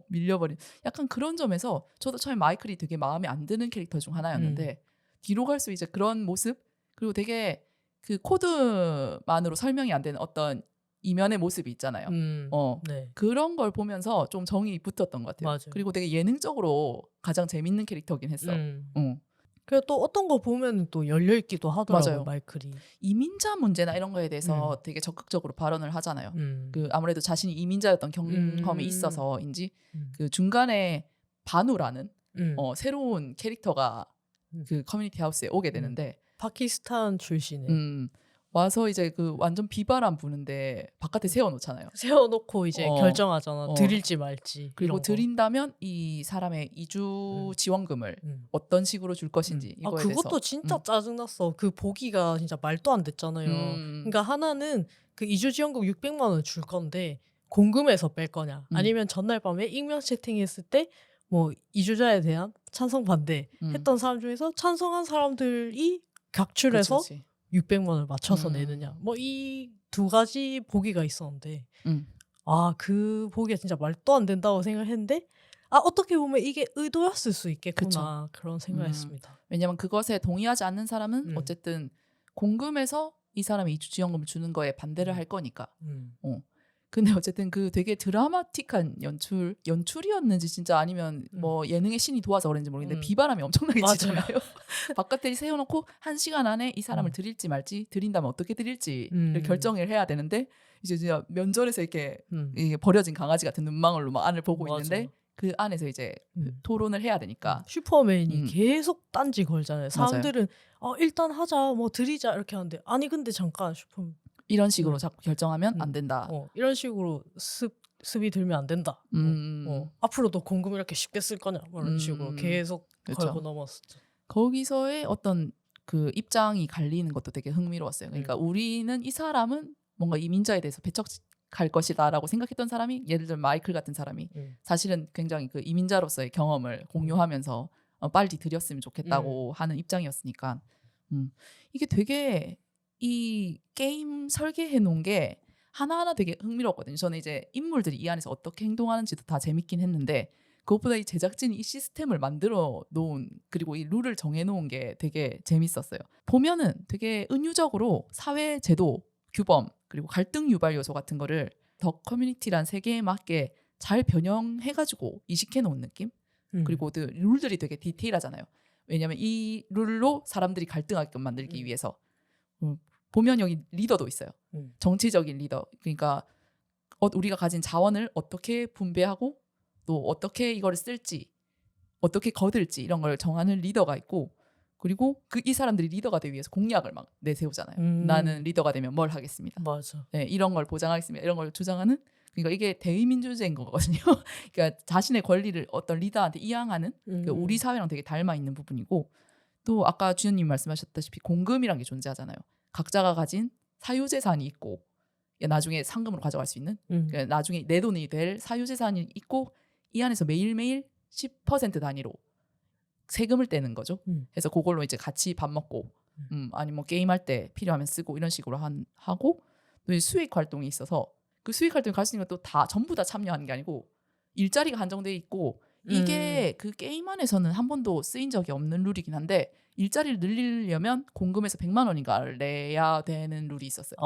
Speaker 1: 밀려버린. 약간 그런 점에서 저도 처음에 마이클이 되게 마음에 안 드는 캐릭터 중 하나였는데 뒤로 갈수록 이제 그런 모습 그리고 되게 그 코드만으로 설명이 안 되는 어떤 이면의 모습이 있잖아요.
Speaker 2: 네.
Speaker 1: 그런 걸 보면서 좀 정이 붙었던 것 같아요.
Speaker 2: 맞아요.
Speaker 1: 그리고 되게 예능적으로 가장 재밌는 캐릭터긴 했어.
Speaker 2: 그리고 또 어떤 거 보면 또 열려있기도 하더라고요.
Speaker 1: 맞아요.
Speaker 2: 마이클이.
Speaker 1: 이민자 문제나 이런 거에 대해서 되게 적극적으로 발언을 하잖아요. 아무래도 자신이 이민자였던 경험이 있어서인지 그 중간에 바누라는 새로운 캐릭터가 그 커뮤니티 하우스에 오게 되는데
Speaker 2: 파키스탄 출신의
Speaker 1: 와서 이제 그 완전 비바람 부는데 바깥에 세워놓잖아요.
Speaker 2: 세워놓고 이제
Speaker 1: 어,
Speaker 2: 결정하잖아.
Speaker 1: 어.
Speaker 2: 드릴지 말지.
Speaker 1: 그리고
Speaker 2: 이런 거.
Speaker 1: 드린다면 이 사람의 이주 지원금을 어떤 식으로 줄 것인지
Speaker 2: 아,
Speaker 1: 이거에
Speaker 2: 그것도
Speaker 1: 대해서.
Speaker 2: 진짜 짜증났어. 그 보기가 진짜 말도 안 됐잖아요. 그러니까 하나는 그 이주지원금 600만 원 줄 건데 공금에서 뺄 거냐, 아니면 전날 밤에 익명 채팅했을 때 뭐 이주자에 대한 찬성 반대 했던 사람 중에서 찬성한 사람들이 각출해서
Speaker 1: 그치, 그치.
Speaker 2: 600만 원을 맞춰서 내느냐. 뭐 이 두 가지 보기가 있었는데 아, 그 보기가 진짜 말도 안 된다고 생각했는데 아, 어떻게 보면 이게 의도였을 수 있겠구나. 그런 생각했습니다.
Speaker 1: 왜냐면 그것에 동의하지 않는 사람은 어쨌든 공금에서 이 사람이 이주지원금을 주는 거에 반대를 할 거니까. 근데 어쨌든 그 되게 드라마틱한 연출이었는지 진짜 아니면 뭐 예능의 신이 도와서 그런지 모르겠는데 비바람이 엄청나게
Speaker 2: 맞아요.
Speaker 1: 치잖아요. 바깥에 세워놓고 1시간 안에 이 사람을 드릴지 말지, 드린다면 어떻게 드릴지를 결정을 해야 되는데 이제 진짜 면전에서 이렇게 이게 버려진 강아지 같은 눈망울로 막 안을 보고
Speaker 2: 맞아.
Speaker 1: 있는데 그 안에서 이제 토론을 해야 되니까.
Speaker 2: 슈퍼맨이 계속 딴지 걸잖아요. 사람들은 일단 하자, 뭐 드리자 이렇게 하는데 아니 근데 잠깐 슈퍼맨
Speaker 1: 이런 식으로 자꾸 결정하면 안 된다.
Speaker 2: 이런 식으로 습이 들면 안 된다. 앞으로도 공금 이렇게 쉽게 쓸 거냐, 뭐 이런 식으로 계속
Speaker 1: 그렇죠.
Speaker 2: 걸고 넘었었죠.
Speaker 1: 거기서의 어떤 그 입장이 갈리는 것도 되게 흥미로웠어요. 그러니까 우리는 이 사람은 뭔가 이민자에 대해서 배척할 것이다라고 생각했던 사람이, 예를 들면 마이클 같은 사람이 사실은 굉장히 그 이민자로서의 경험을 공유하면서 빨리 드렸으면 좋겠다고 하는 입장이었으니까 이게 되게 이 게임 설계해 놓은 게 하나하나 되게 흥미로웠거든요. 저는 이제 인물들이 이 안에서 어떻게 행동하는지도 다 재밌긴 했는데 그것보다 이 제작진이 이 시스템을 만들어 놓은, 그리고 이 룰을 정해 놓은 게 되게 재밌었어요. 보면은 되게 은유적으로 사회 제도, 규범, 그리고 갈등 유발 요소 같은 거를 더 커뮤니티란 세계에 맞게 잘 변형해가지고 이식해 놓은 느낌? 그리고 그 룰들이 되게 디테일하잖아요. 왜냐하면 이 룰로 사람들이 갈등하게끔 만들기 위해서. 보면 여기 리더도 있어요. 정치적인 리더. 그러니까 우리가 가진 자원을 어떻게 분배하고 또 어떻게 이거를 쓸지, 어떻게 거둘지 이런 걸 정하는 리더가 있고, 그리고 이 사람들이 리더가 되기 위해서 공약을 막 내세우잖아요. 나는 리더가 되면 뭘 하겠습니다.
Speaker 2: 맞아.
Speaker 1: 네, 이런 걸 보장하겠습니다. 이런 걸 주장하는. 그러니까 이게 대의민주제인 거거든요. 그러니까 자신의 권리를 어떤 리더한테 이양하는, 그러니까 우리 사회랑 되게 닮아 있는 부분이고, 또 아까 주연님 말씀하셨다시피 공금이란 게 존재하잖아요. 각자가 가진 사유재산이 있고 나중에 상금으로 가져갈 수 있는, 그러니까 나중에 내 돈이 될 사유재산이 있고 이 안에서 매일매일 10% 단위로 세금을 떼는 거죠. 그래서 그걸로 이제 같이 밥 먹고 아니면 뭐 게임할 때 필요하면 쓰고 이런 식으로 하고, 또 수익 활동이 있어서 그 수익 활동이 갈 수 있는 것도 다 전부 다 참여하는 게 아니고 일자리가 한정돼 있고, 이게 그 게임 안에서는 한 번도 쓰인 적이 없는 룰이긴 한데 일자리를 늘리려면 공금에서 100만 원인가를 내야 되는 룰이 있었어요.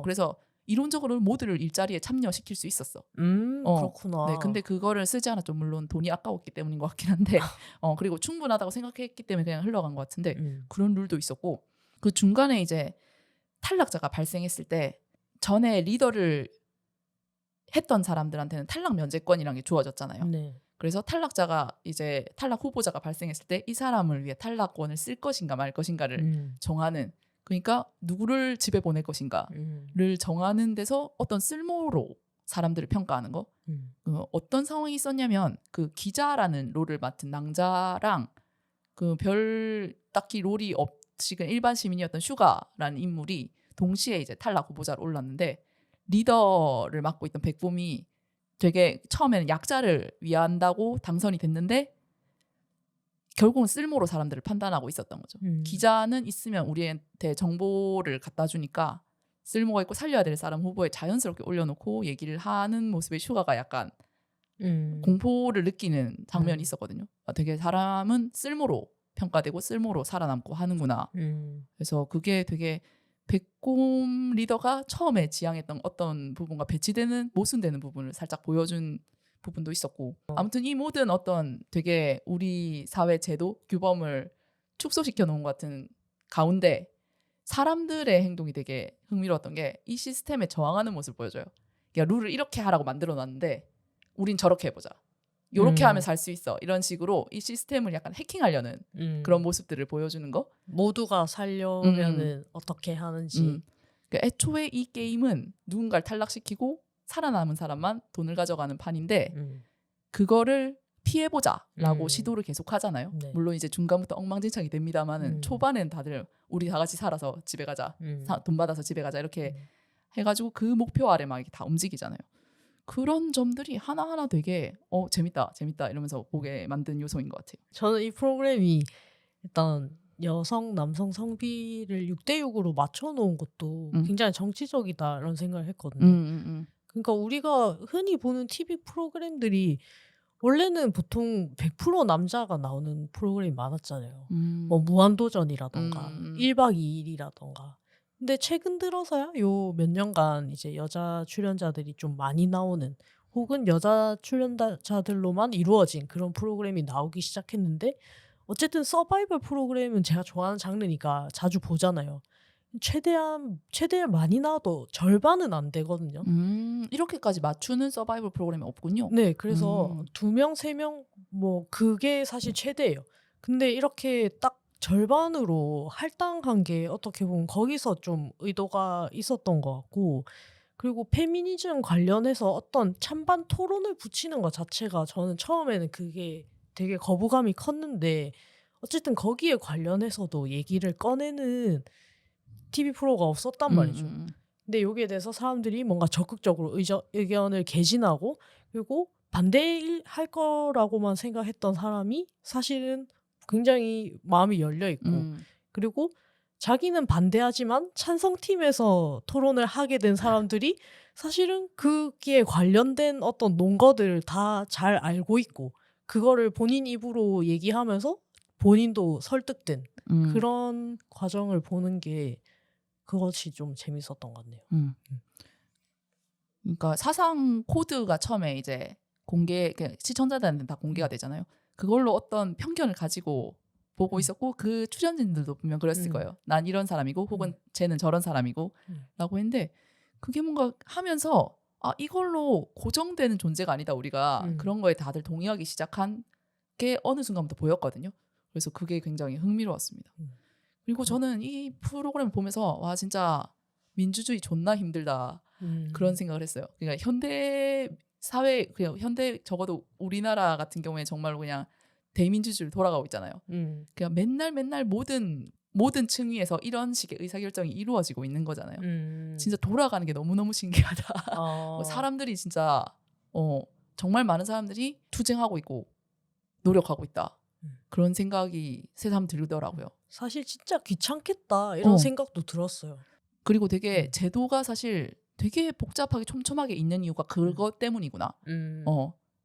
Speaker 1: 그래서 이론적으로 모두를 일자리에 참여시킬 수 있었어.
Speaker 2: 그렇구나.
Speaker 1: 네, 근데 그거를 쓰지 않았죠. 물론 돈이 아까웠기 때문인 것 같긴 한데 그리고 충분하다고 생각했기 때문에 그냥 흘러간 것 같은데 그런 룰도 있었고, 그 중간에 이제 탈락자가 발생했을 때 전에 리더를 했던 사람들한테는 탈락 면제권이라는 게 주어졌잖아요.
Speaker 2: 네.
Speaker 1: 그래서 탈락자가 이제 탈락 후보자가 발생했을 때 이 사람을 위해 탈락권을 쓸 것인가 말 것인가를 정하는, 그러니까 누구를 집에 보낼 것인가를 정하는 데서 어떤 쓸모로 사람들을 평가하는 거. 어떤 상황이 있었냐면 그 기자라는 롤을 맡은 낭자랑 그 별 딱히 롤이 없이 일반 시민이었던 슈가라는 인물이 동시에 이제 탈락 후보자로 올랐는데, 리더를 맡고 있던 백범이 되게 처음에는 약자를 위한다고 당선이 됐는데 결국은 쓸모로 사람들을 판단하고 있었던 거죠. 기자는 있으면 우리한테 정보를 갖다 주니까 쓸모가 있고 살려야 될 사람 후보에 자연스럽게 올려놓고 얘기를 하는 모습의 슈가가 약간 공포를 느끼는 장면이 있었거든요. 되게 사람은 쓸모로 평가되고 쓸모로 살아남고 하는구나. 그래서 그게 되게 백곰 리더가 처음에 지향했던 어떤 부분과 배치되는, 모순되는 부분을 살짝 보여준 부분도 있었고, 아무튼 이 모든 어떤 되게 우리 사회 제도 규범을 축소시켜 놓은 것 같은 가운데 사람들의 행동이 되게 흥미로웠던 게 이 시스템에 저항하는 모습을 보여줘요. 그러니까 룰을 이렇게 하라고 만들어 놨는데 우린 저렇게 해보자, 요렇게 하면 살 수 있어, 이런 식으로 이 시스템을 약간 해킹하려는 그런 모습들을 보여주는 거.
Speaker 2: 모두가 살려면은 어떻게 하는지.
Speaker 1: 그러니까 애초에 이 게임은 누군가를 탈락시키고 살아남은 사람만 돈을 가져가는 판인데 그거를 피해보자라고 시도를 계속 하잖아요.
Speaker 2: 네.
Speaker 1: 물론 이제 중간부터 엉망진창이 됩니다만은 초반엔 다들 우리 다 같이 살아서 집에 가자, 돈 받아서 집에 가자 이렇게 해가지고 그 목표 아래 막 이렇게 다 움직이잖아요. 그런 점들이 하나하나 되게 재밌다 이러면서 보게 만든 요소인 것 같아요.
Speaker 2: 저는 이 프로그램이 일단 여성, 남성 성비를 6대6으로 맞춰놓은 것도 굉장히 정치적이다 이런 생각을 했거든요. 그러니까 우리가 흔히 보는 TV 프로그램들이 원래는 보통 100% 남자가 나오는 프로그램이 많았잖아요. 뭐 무한도전이라던가 1박 2일이라던가. 근데 최근 들어서야 요 몇 년간 이제 여자 출연자들이 좀 많이 나오는 혹은 여자 출연자들로만 이루어진 그런 프로그램이 나오기 시작했는데 어쨌든 서바이벌 프로그램은 제가 좋아하는 장르니까 자주 보잖아요. 최대한 많이 나와도 절반은 안 되거든요.
Speaker 1: 이렇게까지 맞추는 서바이벌 프로그램이 없군요.
Speaker 2: 네, 그래서 2명, 3명 뭐 그게 사실 최대예요. 근데 이렇게 딱 절반으로 할당한 게 어떻게 보면 거기서 좀 의도가 있었던 것 같고, 그리고 페미니즘 관련해서 어떤 찬반 토론을 붙이는 것 자체가 저는 처음에는 그게 되게 거부감이 컸는데 어쨌든 거기에 관련해서도 얘기를 꺼내는 TV 프로가 없었단 말이죠. 근데 여기에 대해서 사람들이 뭔가 적극적으로 의견을 개진하고 그리고 반대할 거라고만 생각했던 사람이 사실은 굉장히 마음이 열려 있고 그리고 자기는 반대하지만 찬성팀에서 토론을 하게 된 사람들이 사실은 거기에 관련된 어떤 논거들을 다 잘 알고 있고 그거를 본인 입으로 얘기하면서 본인도 설득된 그런 과정을 보는 게 그것이 좀 재밌었던 것 같네요.
Speaker 1: 그러니까 사상 코드가 처음에 이제 시청자들한테 다 공개가 되잖아요. 그걸로 어떤 편견을 가지고 보고 있었고 그 출연진들도 분명 그랬을 거예요. 난 이런 사람이고 혹은 쟤는 저런 사람이고 라고 했는데 그게 뭔가 하면서 이걸로 고정되는 존재가 아니다 우리가 그런 거에 다들 동의하기 시작한 게 어느 순간부터 보였거든요. 그래서 그게 굉장히 흥미로웠습니다. 그리고 저는 이 프로그램을 보면서 와 진짜 민주주의 존나 힘들다 그런 생각을 했어요. 그러니까 현대 사회 그냥 현대 적어도 우리나라 같은 경우에 정말로 그냥 대민주주의로 돌아가고 있잖아요. 그냥 맨날 모든 층위에서 이런 식의 의사결정이 이루어지고 있는 거잖아요. 진짜 돌아가는 게 너무너무 신기하다. 사람들이 진짜 정말 많은 사람들이 투쟁하고 있고 노력하고 있다. 그런 생각이 새삼 들더라고요.
Speaker 2: 사실 진짜 귀찮겠다 이런 생각도 들었어요.
Speaker 1: 그리고 되게 제도가 사실 되게 복잡하게 촘촘하게 있는 이유가 그것 때문이구나.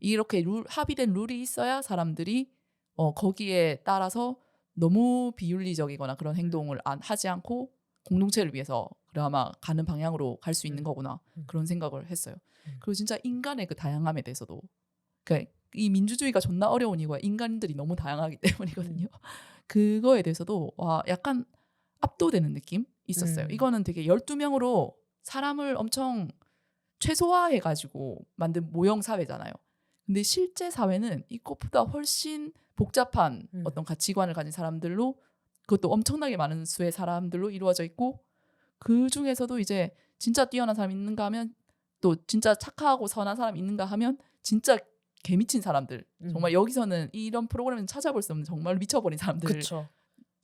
Speaker 1: 이렇게 합의된 룰이 있어야 사람들이 거기에 따라서 너무 비윤리적이거나 그런 행동을 하지 않고 공동체를 위해서 그나마 가는 방향으로 갈 수 있는 거구나. 그런 생각을 했어요. 그리고 진짜 인간의 그 다양함에 대해서도 그러니까 이 민주주의가 존나 어려운 이유가 인간들이 너무 다양하기 때문이거든요. 그거에 대해서도 와 약간 압도되는 느낌 있었어요. 이거는 되게 12명으로 사람을 엄청 최소화해가지고 만든 모형 사회잖아요. 근데 실제 사회는 이것보다 훨씬 복잡한 어떤 가치관을 가진 사람들로 그것도 엄청나게 많은 수의 사람들로 이루어져 있고 그 중에서도 이제 진짜 뛰어난 사람이 있는가 하면 또 진짜 착하고 선한 사람이 있는가 하면 진짜 개미친 사람들 정말 여기서는 이런 프로그램을 찾아볼 수 없는 정말 미쳐버린 사람들
Speaker 2: 그쵸.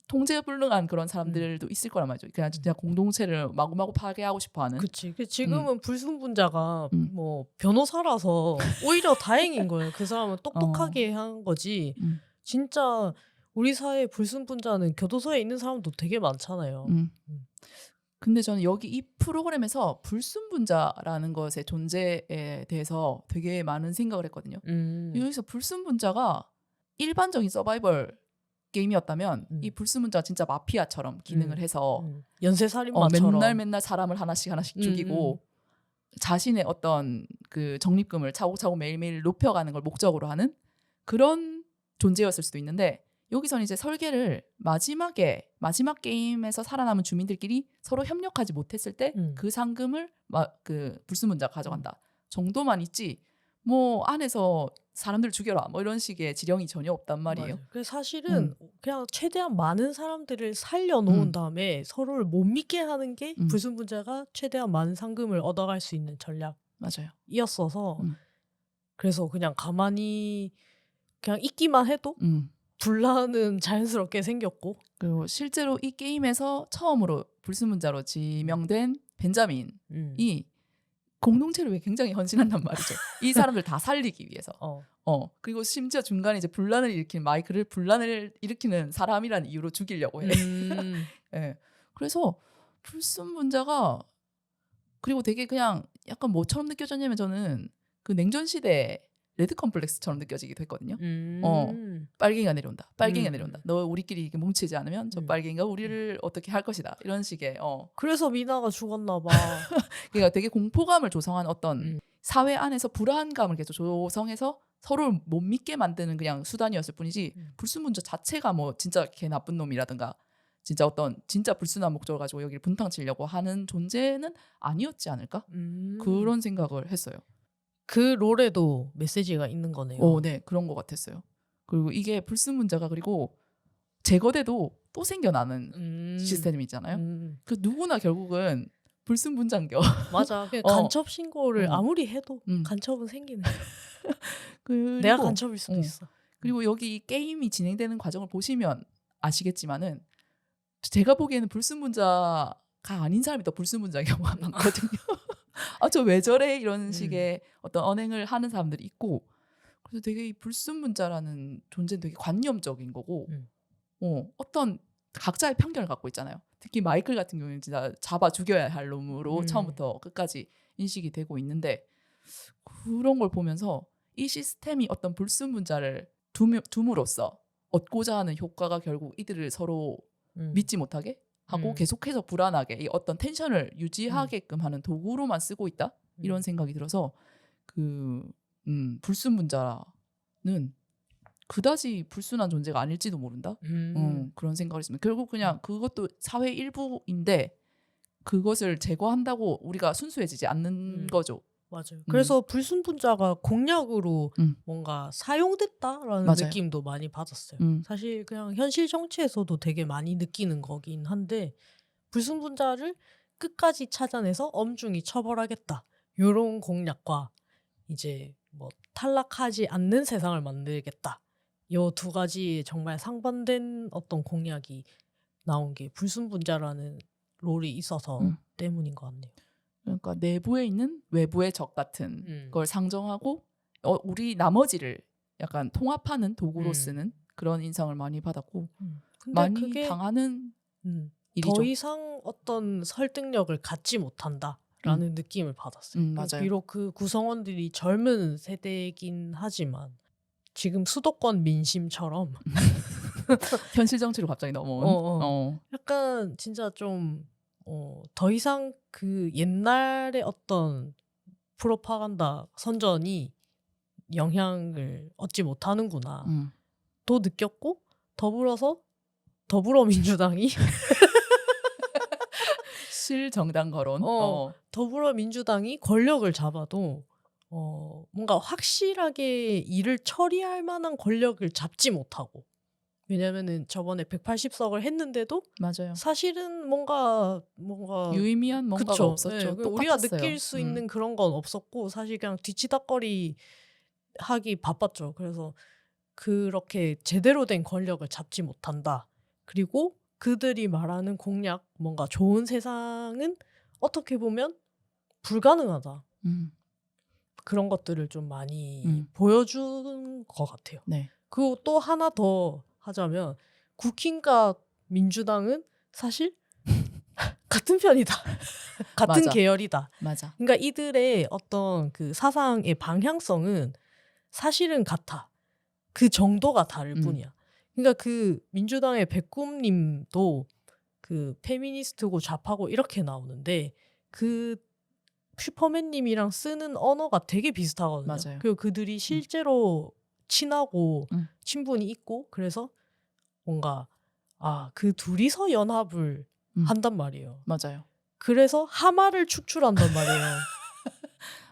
Speaker 1: 통제불능한 그런 사람들도 있을 거란 말이죠. 그냥 진짜 공동체를 마구마구 파괴하고 싶어하는.
Speaker 2: 그치. 지금은 불순분자가 뭐 변호사라서 오히려 다행인 거예요. 그 사람은 똑똑하게 한 거지. 진짜 우리 사회 불순분자는 교도소에 있는 사람도 되게 많잖아요.
Speaker 1: 근데 저는 여기 이 프로그램에서 불순분자라는 것의 존재에 대해서 되게 많은 생각을 했거든요. 여기서 불순분자가 일반적인 서바이벌 게임이었다면 이 불순분자가 진짜 마피아처럼 기능을 해서
Speaker 2: 연쇄살인마처럼
Speaker 1: 맨날 사람을 하나씩 죽이고 자신의 어떤 그 적립금을 차곡차곡 매일매일 높여가는 걸 목적으로 하는 그런 존재였을 수도 있는데 여기서는 이제 설계를 마지막 게임에서 살아남은 주민들끼리 서로 협력하지 못했을 때 그 상금을 그 불순분자가 가져간다 정도만 있지 뭐 안에서 사람들 죽여라 뭐 이런 식의 지령이 전혀 없단 말이에요.
Speaker 2: 맞아요. 그래서
Speaker 1: 음,
Speaker 2: 사실은 그냥 최대한 많은 사람들을 살려놓은
Speaker 1: 음,
Speaker 2: 다음에 서로를 못 믿게 하는 게
Speaker 1: 음,
Speaker 2: 불순분자가 최대한 많은 상금을 얻어갈 수 있는
Speaker 1: 맞아요.
Speaker 2: 전략이었어서
Speaker 1: 음,
Speaker 2: 그래서 그냥 가만히 그냥 있기만 해도
Speaker 1: 음.
Speaker 2: 분란은 자연스럽게 생겼고
Speaker 1: 그리고 실제로 이 게임에서 처음으로 불순분자로
Speaker 2: 음.
Speaker 1: 지명된 벤자민이
Speaker 2: 음.
Speaker 1: 공동체를 위해 굉장히 헌신한단 말이죠. 이 사람들 다 살리기 위해서.
Speaker 2: 어.
Speaker 1: 그리고 심지어 중간에 이제 분란을 일으키는 마이크를 분란을 일으키는 사람이라는 이유로 죽이려고 해.
Speaker 2: 음.
Speaker 1: 예. 그래서 불순분자가 그리고 되게 그냥 약간 뭐처럼 느껴졌냐면 저는 그 냉전 시대 레드 컴플렉스처럼 느껴지기도 했거든요. 빨갱이가 내려온다. 빨갱이가 내려온다.
Speaker 2: 음.
Speaker 1: 너 우리끼리 이렇게 뭉치지 않으면 저
Speaker 2: 음.
Speaker 1: 빨갱이가 우리를 어떻게 할 것이다. 이런 식의
Speaker 2: 그래서 미나가 죽었나 봐.
Speaker 1: 그러니까 되게 공포감을 조성한 어떤
Speaker 2: 음.
Speaker 1: 사회 안에서 불안감을 계속 조성해서 서로를 못 믿게 만드는 그냥 수단이었을 뿐이지 불순분자 자체가 뭐 진짜 개 나쁜 놈이라든가 진짜 어떤 진짜 불순한 목적을 가지고 여기를 분탕치려고 하는 존재는 아니었지 않을까? 그런 생각을 했어요.
Speaker 2: 그 롤에도 메시지가 있는 거네요.
Speaker 1: 네, 그런 것 같았어요. 그리고 이게 불순분자가 그리고 제거돼도 또 생겨나는 시스템이잖아요. 그 누구나 결국은 불순분자인겨.
Speaker 2: 맞아. 그냥
Speaker 1: 어.
Speaker 2: 간첩 신고를 아무리 해도 간첩은 생기네.
Speaker 1: 그리고
Speaker 2: 내가 간첩일 수도 있어.
Speaker 1: 그리고 여기 이 게임이 진행되는 과정을 보시면 아시겠지만은 제가 보기에는 불순분자가 아닌 사람이 더 불순분자인 경우가 많거든요. 아, 저 왜 저래? 이런 식의 어떤 언행을 하는 사람들이 있고 그래서 되게 이 불순분자라는 존재는 되게 관념적인 거고 어떤 각자의 편견을 갖고 있잖아요. 특히 마이클 같은 경우는 진짜 잡아 죽여야 할 놈으로 처음부터 끝까지 인식이 되고 있는데 그런 걸 보면서 이 시스템이 어떤 불순분자를 둠으로써 얻고자 하는 효과가 결국 이들을 서로 믿지 못하게 하고 계속해서 불안하게 이 어떤 텐션을 유지하게끔 하는 도구로만 쓰고 있다 이런 생각이 들어서 그 불순분자는 그다지 불순한 존재가 아닐지도 모른다 그런 생각을 했습니다. 결국 그냥 그것도 사회 일부인데 그것을 제거한다고 우리가 순수해지지 않는 거죠.
Speaker 2: 맞아요. 그래서 불순분자가 공약으로 뭔가 사용됐다라는
Speaker 1: 맞아요.
Speaker 2: 느낌도 많이 받았어요. 사실 그냥 현실 정치에서도 되게 많이 느끼는 거긴 한데 불순분자를 끝까지 찾아내서 엄중히 처벌하겠다. 요런 공약과 이제 뭐 탈락하지 않는 세상을 만들겠다. 요 두 가지 정말 상반된 어떤 공약이 나온 게 불순분자라는 롤이 있어서 때문인 것 같네요.
Speaker 1: 그러니까 내부에 있는 외부의 적 같은 걸 상정하고 우리 나머지를 약간 통합하는 도구로 쓰는 그런 인상을 많이 받았고
Speaker 2: 근데
Speaker 1: 많이
Speaker 2: 그게
Speaker 1: 당하는 일이죠.
Speaker 2: 더 이상 어떤 설득력을 갖지 못한다라는 느낌을 받았어요.
Speaker 1: 맞아요.
Speaker 2: 비록 그 구성원들이 젊은 세대이긴 하지만 지금 수도권 민심처럼
Speaker 1: 현실 정치로 갑자기 넘어온
Speaker 2: 약간 진짜 좀 더 이상 그 옛날의 어떤 프로파간다 선전이 영향을 얻지 못하는구나 또 느꼈고 더불어서 더불어민주당이
Speaker 1: 실정당 거론
Speaker 2: 더불어민주당이 권력을 잡아도 뭔가 확실하게 일을 처리할 만한 권력을 잡지 못하고 왜냐면은 저번에 180석을 했는데도
Speaker 1: 맞아요.
Speaker 2: 사실은 뭔가
Speaker 1: 유의미한 뭔가가
Speaker 2: 그쵸.
Speaker 1: 없었죠.
Speaker 2: 네, 우리가
Speaker 1: 똑같았어요.
Speaker 2: 느낄 수 있는 그런 건 없었고 사실 그냥 뒤치다꺼리 하기 바빴죠. 그래서 그렇게 제대로 된 권력을 잡지 못한다. 그리고 그들이 말하는 공약 뭔가 좋은 세상은 어떻게 보면 불가능하다. 그런 것들을 좀 많이 보여준 것 같아요.
Speaker 1: 네.
Speaker 2: 그리고 또 하나 더 하자면 국힘과 민주당은 사실 같은 편이다. 같은
Speaker 1: 맞아.
Speaker 2: 계열이다.
Speaker 1: 맞아.
Speaker 2: 그러니까 이들의 어떤 그 사상의 방향성은 사실은 같아. 그 정도가 다를 뿐이야. 그러니까 그 민주당의 백꿈님도 그 페미니스트고 좌파고 이렇게 나오는데 그 슈퍼맨님이랑 쓰는 언어가 되게 비슷하거든요.
Speaker 1: 맞아요.
Speaker 2: 그리고 그들이 실제로 친하고 친분이 있고 그래서 뭔가 그 둘이서 연합을 한단 말이에요.
Speaker 1: 맞아요.
Speaker 2: 그래서 하마를 축출한단 말이에요.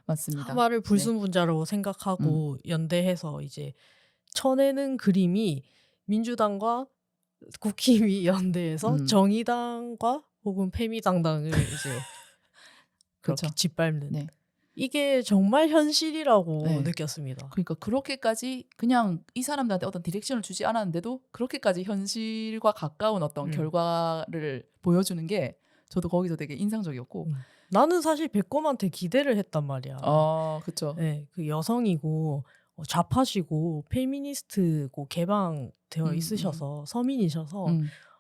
Speaker 1: 맞습니다.
Speaker 2: 하마를
Speaker 1: 네.
Speaker 2: 불순분자로 생각하고 연대해서 이제 쳐내는 그림이 민주당과 국힘이 연대해서 정의당과 혹은 페미당당을 이제 그렇게
Speaker 1: 그렇죠.
Speaker 2: 짓밟는
Speaker 1: 네.
Speaker 2: 이게 정말 현실이라고
Speaker 1: 네.
Speaker 2: 느꼈습니다.
Speaker 1: 그러니까 그렇게까지 그냥 이 사람들한테 어떤 디렉션을 주지 않았는데도 그렇게까지 현실과 가까운 어떤 결과를 보여주는 게 저도 거기서 되게 인상적이었고
Speaker 2: 나는 사실 백곰한테 기대를 했단 말이야.
Speaker 1: 그쵸.
Speaker 2: 네, 그 여성이고 좌파시고 페미니스트고 개방되어 있으셔서 서민이셔서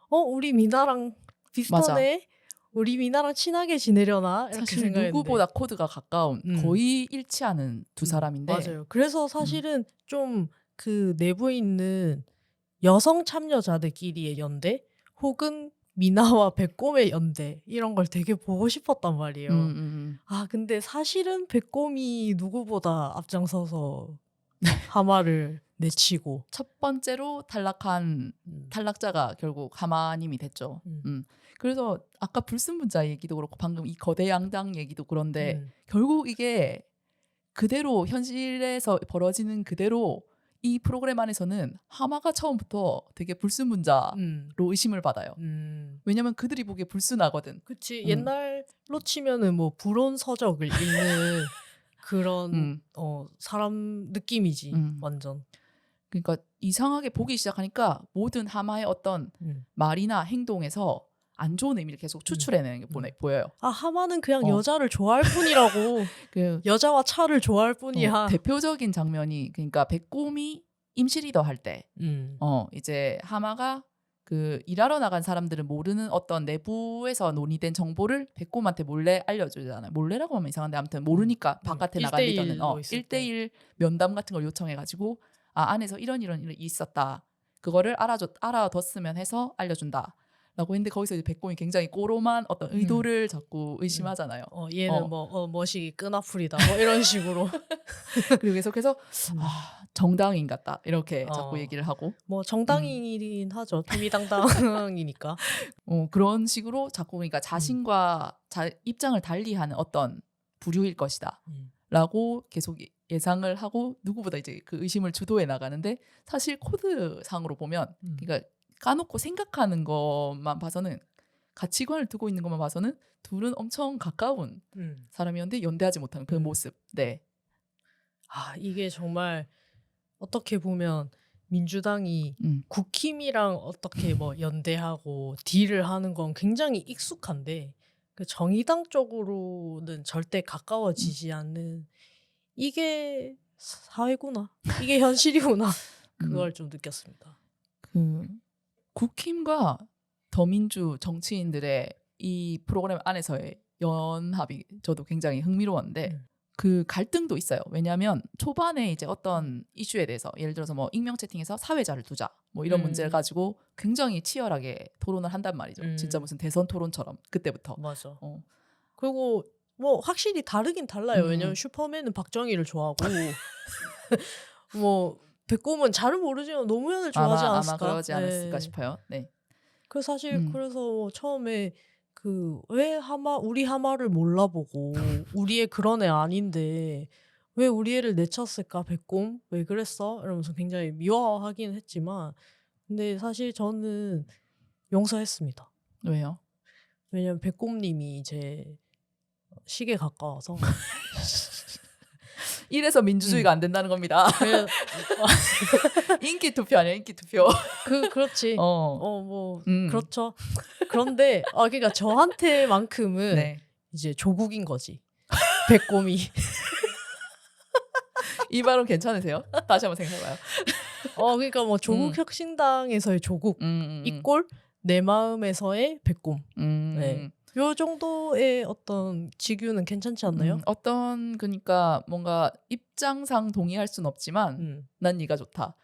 Speaker 2: 우리 미나랑 비슷하네? 우리 미나랑 친하게 지내려나? 이렇게
Speaker 1: 사실
Speaker 2: 생각했는데
Speaker 1: 누구보다 코드가 가까운 거의 일치하는 두 사람인데
Speaker 2: 맞아요. 그래서 사실은 좀 그 내부에 있는 여성 참여자들끼리의 연대 혹은 미나와 백곰의 연대 이런 걸 되게 보고 싶었단 말이에요. 근데 사실은 백곰이 누구보다 앞장서서 하마를 내치고
Speaker 1: 첫 번째로 탈락한 탈락자가 결국 하마님이 됐죠. 그래서 아까 불순분자 얘기도 그렇고 방금 이 거대 양당 얘기도 그런데 결국 이게 그대로 현실에서 벌어지는 그대로 이 프로그램 안에서는 하마가 처음부터 되게 불순분자로 의심을 받아요. 왜냐면 그들이 보기에 불순하거든.
Speaker 2: 그치. 옛날로 치면은 뭐 불온 서적을 읽는 그런 사람 느낌이지. 완전.
Speaker 1: 그러니까 이상하게 보기 시작하니까 모든 하마의 어떤 말이나 행동에서 안 좋은 의미를 계속 추출해내는 게 보여요.
Speaker 2: 하마는 그냥 여자를 좋아할 뿐이라고. 여자와 차를 좋아할 뿐이야.
Speaker 1: 대표적인 장면이 그러니까 백곰이 임시 리더 할 때 이제 하마가 그 일하러 나간 사람들은 모르는 어떤 내부에서 논의된 정보를 백곰한테 몰래 알려주잖아요. 몰래라고 하면 이상한데 아무튼 모르니까 바깥에 나간 리더는 1대1 면담 같은 걸 요청해가지고 안에서 이런 일이 있었다. 그거를 알아뒀으면 해서 알려준다. 라고 했는데 거기서 이제 백곰이 굉장히 꼬로만 어떤 의도를 자꾸 의심하잖아요.
Speaker 2: 얘는 멋이 끈아풀이다. 뭐 이런 식으로.
Speaker 1: 그리고 계속해서 정당인 같다. 이렇게 자꾸 얘기를 하고.
Speaker 2: 뭐 정당이긴 하죠. 페미당당이니까.
Speaker 1: 그런 식으로 자꾸 그러니까 자신과 입장을 달리하는 어떤 부류일 것이다. 라고 계속 예상을 하고 누구보다 이제 그 의심을 주도해 나가는데 사실 코드상으로 보면 그러니까 까놓고 생각하는 것만 봐서는 가치관을 두고 있는 것만 봐서는 둘은 엄청 가까운 사람이었는데 연대하지 못하는 그 모습. 네.
Speaker 2: 이게 정말 어떻게 보면 민주당이 국힘이랑 어떻게 뭐 연대하고 딜을 하는 건 굉장히 익숙한데 그 정의당 쪽으로는 절대 가까워지지 않는 이게 사회구나. 이게 현실이구나. 그걸 좀 느꼈습니다.
Speaker 1: 국힘과 더민주 정치인들의 이 프로그램 안에서의 연합이 저도 굉장히 흥미로웠는데 그 갈등도 있어요. 왜냐하면 초반에 이제 어떤 이슈에 대해서 예를 들어서 뭐 익명 채팅에서 사회자를 두자 뭐 이런 문제를 가지고 굉장히 치열하게 토론을 한단 말이죠. 진짜 무슨 대선 토론처럼 그때부터.
Speaker 2: 맞아. 그리고 뭐 확실히 다르긴 달라요. 왜냐면 슈퍼맨은 박정희를 좋아하고 뭐 백곰은 잘은 모르지만 노무현을 좋아하지 않았을까?
Speaker 1: 아마 그러지 않았을까 싶어요. 네.
Speaker 2: 그 사실 그래서 처음에 그 왜 우리 하마를 몰라보고 우리 애 그런 애 아닌데 왜 우리 애를 내쳤을까? 백곰 왜 그랬어? 이러면서 굉장히 미워하긴 했지만 근데 사실 저는 용서했습니다.
Speaker 1: 왜요?
Speaker 2: 왜냐면 백곰님이 제 시기에 가까워서
Speaker 1: 이래서 민주주의가 안 된다는 겁니다. 인기 투표 아니야, 인기 투표.
Speaker 2: 그렇지. 뭐 그렇죠. 그런데 그러니까 저한테만큼은
Speaker 1: 네.
Speaker 2: 이제 조국인 거지. 백곰이.
Speaker 1: 이 발언 괜찮으세요? 다시 한번 생각해봐요.
Speaker 2: 그러니까 뭐 조국 혁신당에서의 조국 이꼴 내 마음에서의 백곰. 네. 요 정도의 어떤 직유는 괜찮지 않나요?
Speaker 1: 그러니까 뭔가 입장상 동의할 순 없지만 난 네가 좋다.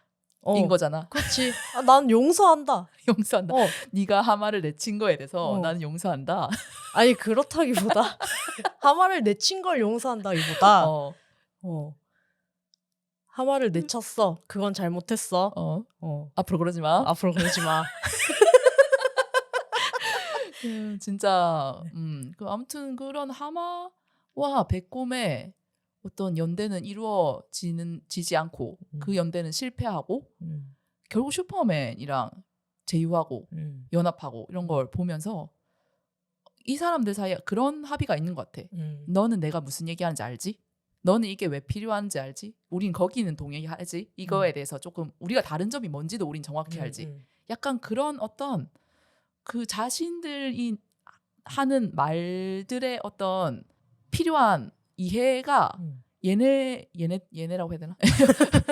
Speaker 1: 인 거잖아.
Speaker 2: 그렇지. 난 용서한다.
Speaker 1: 용서한다. 네가 하마를 내친 거에 대해서 나는 용서한다.
Speaker 2: 아니 그렇다기보다 하마를 내친 걸 용서한다기보다 하마를 내쳤어. 그건 잘못했어.
Speaker 1: 앞으로 그러지 마.
Speaker 2: 앞으로 그러지 마.
Speaker 1: 진짜 아무튼 그런 하마와 백곰의 어떤 연대는 이루어지지 않고 그 연대는 실패하고 결국 슈퍼맨이랑 제휴하고 연합하고 이런 걸 보면서 이 사람들 사이에 그런 합의가 있는 것 같아. 너는 내가 무슨 얘기하는지 알지? 너는 이게 왜 필요한지 알지? 우린 거기는 동의하지? 이거에 대해서 조금 우리가 다른 점이 뭔지도 우린 정확히 알지? 약간 그런 어떤 그 자신들이 하는 말들의 어떤 필요한 이해가 얘네라고 해야 되나?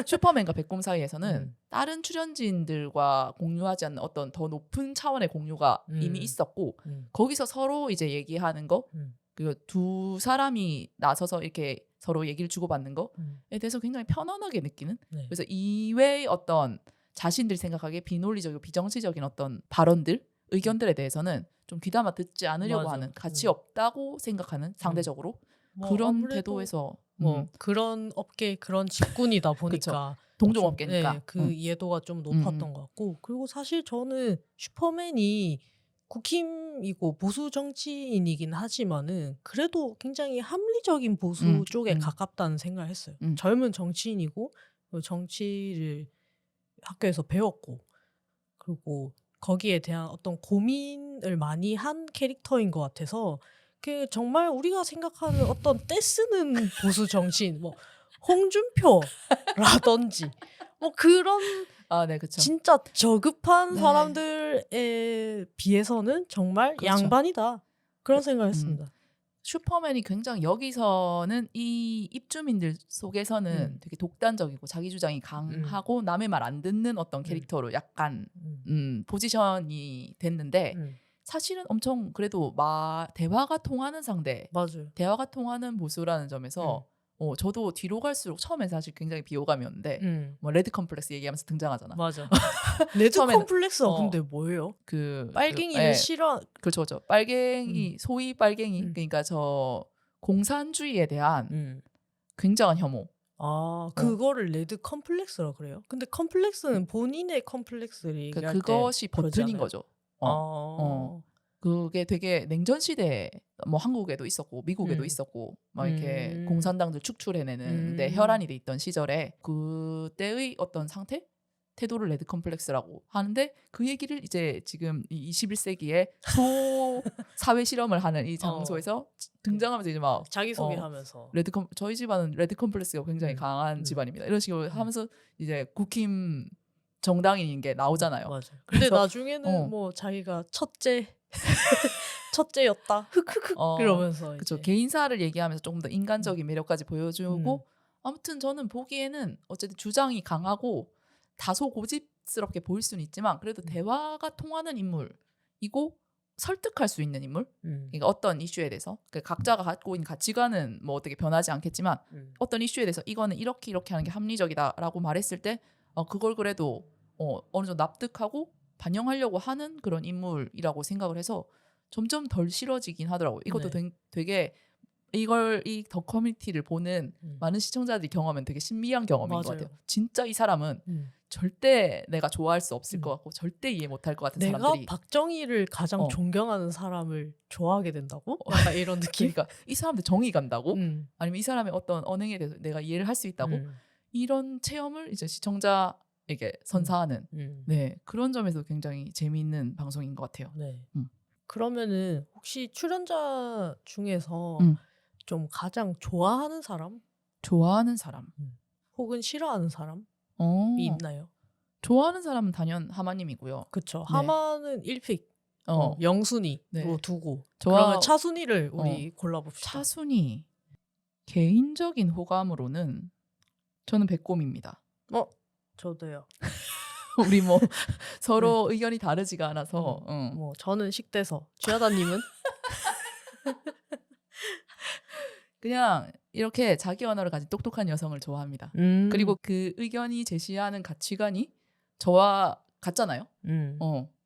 Speaker 1: 슈퍼맨과 백곰 사이에서는 다른 출연진들과 공유하지 않는 어떤 더 높은 차원의 공유가 이미 있었고 거기서 서로 이제 얘기하는 거 그 두 사람이 나서서 이렇게 서로 얘기를 주고받는 거에 대해서 굉장히 편안하게 느끼는
Speaker 2: 네.
Speaker 1: 그래서 이외의 어떤 자신들이 생각하기에 비논리적이고 비정치적인 어떤 발언들 의견들에 대해서는 좀 귀담아 듣지 않으려고
Speaker 2: 맞아.
Speaker 1: 하는 가치 없다고 생각하는 상대적으로
Speaker 2: 뭐
Speaker 1: 그런
Speaker 2: 아무래도
Speaker 1: 태도에서
Speaker 2: 뭐 그런 업계 그런 직군이다 보니까
Speaker 1: 동종업계니까
Speaker 2: 네, 그 이해도가 좀 높았던 것 같고 그리고 사실 저는 슈퍼맨이 국힘이고 보수 정치인이긴 하지만은 그래도 굉장히 합리적인 보수 쪽에 가깝다는 생각을 했어요. 젊은 정치인이고 정치를 학교에서 배웠고 그리고 거기에 대한 어떤 고민을 많이 한 캐릭터인 것 같아서 그 정말 우리가 생각하는 어떤 떼쓰는 보수 정치인 뭐 홍준표라든지 뭐 그런
Speaker 1: 네, 그쵸.
Speaker 2: 진짜 저급한
Speaker 1: 네.
Speaker 2: 사람들에 비해서는 정말
Speaker 1: 그렇죠.
Speaker 2: 양반이다 그런 생각을 했습니다.
Speaker 1: 슈퍼맨이 굉장히 여기서는 이 입주민들 속에서는 되게 독단적이고 자기 주장이 강하고 남의 말 안 듣는 어떤 캐릭터로 약간 포지션이 됐는데 사실은 엄청 그래도 대화가 통하는 상대,
Speaker 2: 맞아요.
Speaker 1: 대화가 통하는 보수라는 점에서 저도 뒤로 갈수록 처음엔 사실 굉장히 비호감이었는데 뭐 레드 컴플렉스 얘기하면서 등장하잖아.
Speaker 2: 맞아. 레드
Speaker 1: 처음에는-
Speaker 2: 컴플렉스가 근데 뭐예요? 빨갱이를 싫어.
Speaker 1: 그렇죠. 빨갱이 소위 빨갱이 그러니까 저 공산주의에 대한 굉장한 혐오.
Speaker 2: 그거를 레드 컴플렉스라 그래요? 근데 컴플렉스는 본인의 컴플렉스를 얘기할 때
Speaker 1: 그것이 버튼인
Speaker 2: 그러잖아요.
Speaker 1: 거죠. 그게 되게 냉전 시대에 뭐 한국에도 있었고 미국에도 있었고 막 이렇게 공산당들 축출해내는데 혈안이 돼 있던 시절에 그때의 어떤 상태? 태도를 레드 컴플렉스라고 하는데 그 얘기를 이제 지금 이 21세기에 사회 실험을 하는 이 장소에서 등장하면서 이제 막
Speaker 2: 자기소개하면서
Speaker 1: 저희 집안은 레드 컴플렉스가 굉장히 강한 집안입니다. 이런 식으로 하면서 이제 국힘 정당인 게 나오잖아요.
Speaker 2: 맞아. 근데
Speaker 1: 그래서-
Speaker 2: 나중에는 뭐 자기가 첫째였다. 흑흑흑 이러면서
Speaker 1: 그렇죠.
Speaker 2: 이제.
Speaker 1: 개인사를 얘기하면서 조금 더 인간적인 매력까지 보여주고 아무튼 저는 보기에는 어쨌든 주장이 강하고 다소 고집스럽게 보일 수는 있지만 그래도 대화가 통하는 인물이고 설득할 수 있는 인물. 그러니까 어떤 이슈에 대해서 각자가 갖고 있는 가치관은 뭐 어떻게 변하지 않겠지만 어떤 이슈에 대해서 이거는 이렇게 하는 게 합리적이다라고 말했을 때 그걸 그래도 어느 정도 납득하고 반영하려고 하는 그런 인물이라고 생각을 해서 점점 덜 싫어지긴 하더라고요. 이것도 되게 이 더 커뮤니티를 보는 많은 시청자들이 경험하면 되게 신비한 경험인 것 같아요. 진짜 이 사람은 절대 내가 좋아할 수 없을 것 같고 절대 이해 못할 것 같은
Speaker 2: 내가
Speaker 1: 사람들이
Speaker 2: 박정희를 가장 존경하는 사람을 좋아하게 된다고? 약간 이런 느낌?
Speaker 1: 그러니까 이 사람들 정이 간다고? 아니면 이 사람의 어떤 언행에 대해서 내가 이해를 할 수 있다고? 이런 체험을 이제 시청자에게 선사하는 네, 그런 점에서 굉장히 재미있는 방송인 것 같아요.
Speaker 2: 네. 그러면은 혹시 출연자 중에서 좀 가장 좋아하는 사람?
Speaker 1: 좋아하는 사람
Speaker 2: 혹은 싫어하는 사람이 있나요?
Speaker 1: 좋아하는 사람은 단연 하마님이고요.
Speaker 2: 그쵸.
Speaker 1: 네.
Speaker 2: 하마는 1픽 영순이로
Speaker 1: 네.
Speaker 2: 두고 그러면 차순이를 우리 골라봅시다.
Speaker 1: 차순이 개인적인 호감으로는 저는 백곰입니다.
Speaker 2: 저도요.
Speaker 1: 우리 뭐 서로 의견이 다르지가 않아서
Speaker 2: 뭐 저는 식대서 쥐하다님은?
Speaker 1: 그냥 이렇게 자기 언어를 가진 똑똑한 여성을 좋아합니다. 그리고 그 의견이 제시하는 가치관이 저와 같잖아요.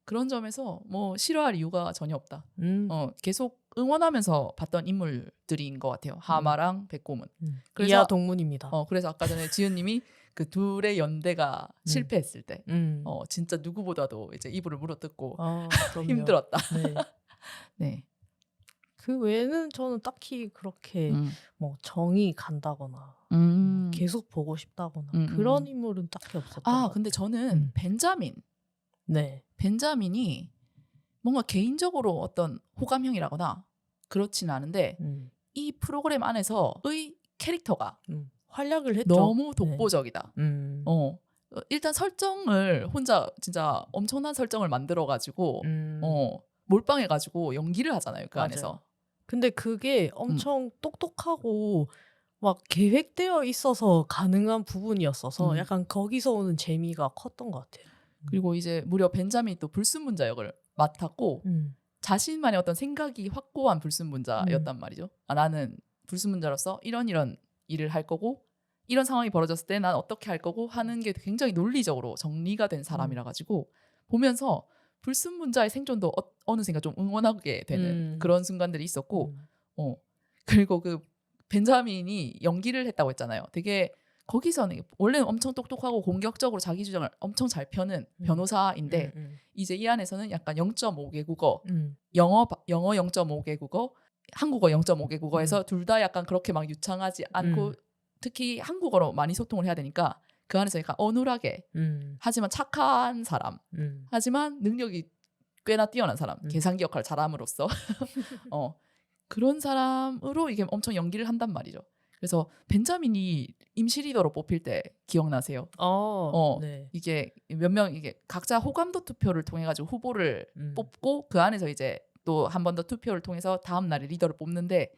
Speaker 1: 그런 점에서 뭐 싫어할 이유가 전혀 없다. 계속 응원하면서 봤던 인물들인 것 같아요. 하마랑 백곰은. 그래서
Speaker 2: 이하 동문입니다.
Speaker 1: 그래서 아까 전에 지은님이 그 둘의 연대가 실패했을 때, 진짜 누구보다도 이제 이불을 물어뜯고 힘들었다.
Speaker 2: 네.
Speaker 1: 네.
Speaker 2: 그 외에는 저는 딱히 그렇게
Speaker 1: 음.
Speaker 2: 뭐 정이 간다거나 계속 보고 싶다거나 그런 인물은 딱히 없었던 것 같아요.
Speaker 1: 근데 저는
Speaker 2: 네.
Speaker 1: 벤자민이 뭔가 개인적으로 어떤 호감형이라거나 그렇진 않은데 이 프로그램 안에서의 캐릭터가
Speaker 2: 활약을 했죠.
Speaker 1: 너무
Speaker 2: 네.
Speaker 1: 독보적이다. 일단 설정을 혼자 진짜 엄청난 설정을 만들어가지고 몰빵해가지고 연기를 하잖아요. 그
Speaker 2: 맞아요.
Speaker 1: 안에서.
Speaker 2: 근데 그게 엄청 똑똑하고 막 계획되어 있어서 가능한 부분이었어서 약간 거기서 오는 재미가 컸던 것 같아요.
Speaker 1: 그리고 이제 무려 벤자민이 또 불순문자 역을 맡았고 자신만의 어떤 생각이 확고한 불순문자였단 말이죠. 나는 불순문자로서 이런 일을 할 거고 이런 상황이 벌어졌을 때 난 어떻게 할 거고 하는 게 굉장히 논리적으로 정리가 된 사람이라 가지고 보면서 불순문자의 생존도 어느샌가 좀 응원하게 되는 그런 순간들이 있었고 그리고 그 벤자민이 연기를 했다고 했잖아요. 되게 거기서는 원래는 엄청 똑똑하고 공격적으로 자기 주장을 엄청 잘 펴는 변호사인데 이제 이 안에서는 약간 0.5개 국어, 영어 0.5개 국어, 한국어 0.5개 국어에서 둘 다 약간 그렇게 막 유창하지 않고 특히 한국어로 많이 소통을 해야 되니까 그 안에서 약간 어눌하게 하지만 착한 사람, 하지만 능력이 꽤나 뛰어난 사람, 계산기 역할을 잘함으로써 그런 사람으로 이게 엄청 연기를 한단 말이죠. 그래서 벤자민이 임시 리더로 뽑힐 때 기억나세요?
Speaker 2: 네.
Speaker 1: 이게 몇 명 이게 각자 호감도 투표를 통해 가지고 후보를 뽑고 그 안에서 이제 또 한 번 더 투표를 통해서 다음 날에 리더를 뽑는데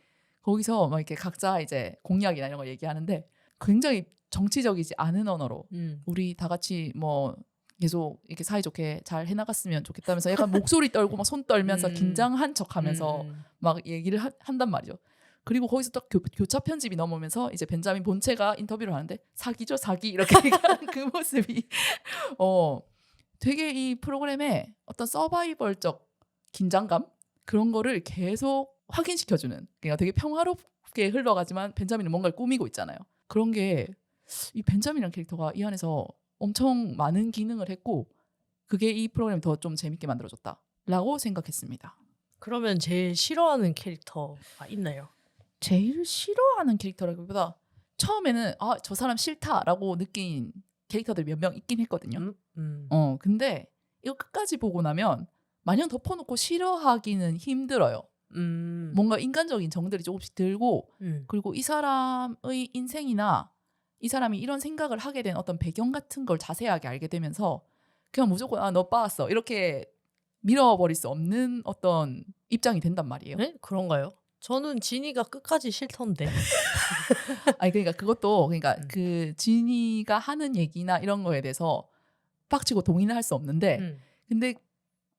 Speaker 1: 거기서 막 이렇게 각자 이제 공약이나 이런 거 얘기하는데 굉장히 정치적이지 않은 언어로 우리 다 같이 뭐 계속 이렇게 사이좋게 잘 해나갔으면 좋겠다면서 약간 목소리 떨고 막 손 떨면서 긴장한 척하면서 막 얘기를 한단 말이죠. 그리고 거기서 딱 교차 편집이 넘어오면서 이제 벤자민 본체가 인터뷰를 하는데 사기죠 사기 이렇게 얘기하는 그 모습이 되게 이 프로그램의 어떤 서바이벌적 긴장감 그런 거를 계속 확인시켜주는 그러니까 되게 평화롭게 흘러가지만 벤자민은 뭔가를 꾸미고 있잖아요. 그런 게 이 벤자민이라는 캐릭터가 이 안에서 엄청 많은 기능을 했고 그게 이 프로그램을 더 좀 재밌게 만들어줬다라고 생각했습니다.
Speaker 2: 그러면 제일 싫어하는 캐릭터가 있나요?
Speaker 1: 제일 싫어하는 캐릭터라기보다 처음에는 저 사람 싫다라고 느낀 캐릭터들이 몇 명 있긴 했거든요. 근데 이거 끝까지 보고 나면 마냥 덮어놓고 싫어하기는 힘들어요. 뭔가 인간적인 정들이 조금씩 들고 그리고 이 사람의 인생이나 이 사람이 이런 생각을 하게 된 어떤 배경 같은 걸 자세하게 알게 되면서 그냥 무조건 너 빠았어 이렇게 밀어버릴 수 없는 어떤 입장이 된단 말이에요.
Speaker 2: 네? 그런가요? 저는 지니가 끝까지 싫던데.
Speaker 1: 아니 그러니까 그것도 그러니까 그 지니가 하는 얘기나 이런 거에 대해서 빡치고 동의는 할 수 없는데 근데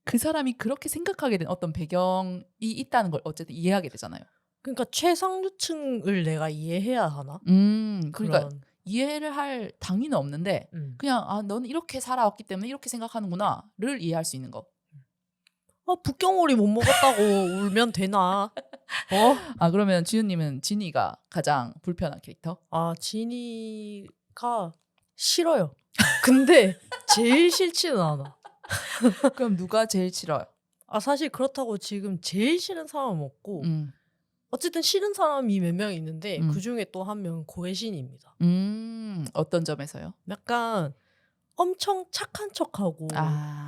Speaker 1: 그 사람이 그렇게 생각하게 된 어떤 배경이 있다는 걸 어쨌든 이해하게 되잖아요.
Speaker 2: 그러니까 최상류층을 내가 이해해야 하나?
Speaker 1: 그러니까 이해를 할 당위는 없는데 그냥 너는 이렇게 살아왔기 때문에 이렇게 생각하는구나를 이해할 수 있는 거.
Speaker 2: 북경오리 못 먹었다고 울면 되나?
Speaker 1: 그러면 지윤님은 지니가 가장 불편한 캐릭터?
Speaker 2: 지니가 싫어요. 근데 제일 싫지는 않아.
Speaker 1: 그럼 누가 제일 싫어요?
Speaker 2: 사실 그렇다고 지금 제일 싫은 사람은 없고 어쨌든 싫은 사람이 몇 명 있는데 그중에 또 한 명은 고혜신입니다.
Speaker 1: 어떤 점에서요?
Speaker 2: 약간 엄청 착한 척하고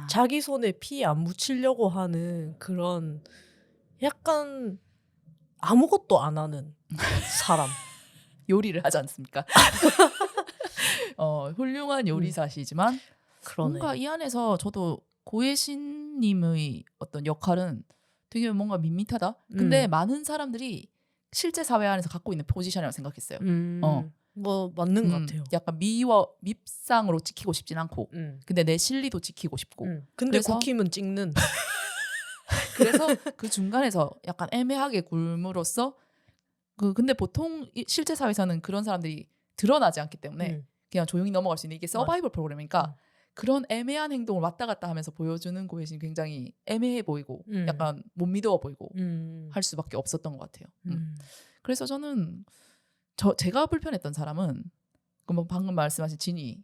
Speaker 2: 자기 손에 피 안 묻히려고 하는 그런 약간 아무것도 안 하는 사람.
Speaker 1: 요리를 하지 않습니까? 훌륭한 요리사시지만
Speaker 2: 그러네.
Speaker 1: 뭔가 이 안에서 저도 고혜신님의 어떤 역할은 되게 뭔가 밋밋하다. 근데 많은 사람들이 실제 사회 안에서 갖고 있는 포지션이라고 생각했어요.
Speaker 2: 뭐 맞는 것 같아요.
Speaker 1: 약간 밉상으로 찍히고 싶진 않고 근데 내 실리도 지키고 싶고
Speaker 2: 근데 국힘은 찍는
Speaker 1: 그래서 그 중간에서 약간 애매하게 굴므로써 근데 보통 실제 사회에서는 그런 사람들이 드러나지 않기 때문에 그냥 조용히 넘어갈 수 있는 이게 서바이벌 프로그램이니까 그런 애매한 행동을 왔다 갔다 하면서 보여주는 고혜신이 굉장히 애매해 보이고 약간 못 믿어 보이고 할 수밖에 없었던 것 같아요. 그래서 저는 제가 불편했던 사람은 뭐 방금 말씀하신 진이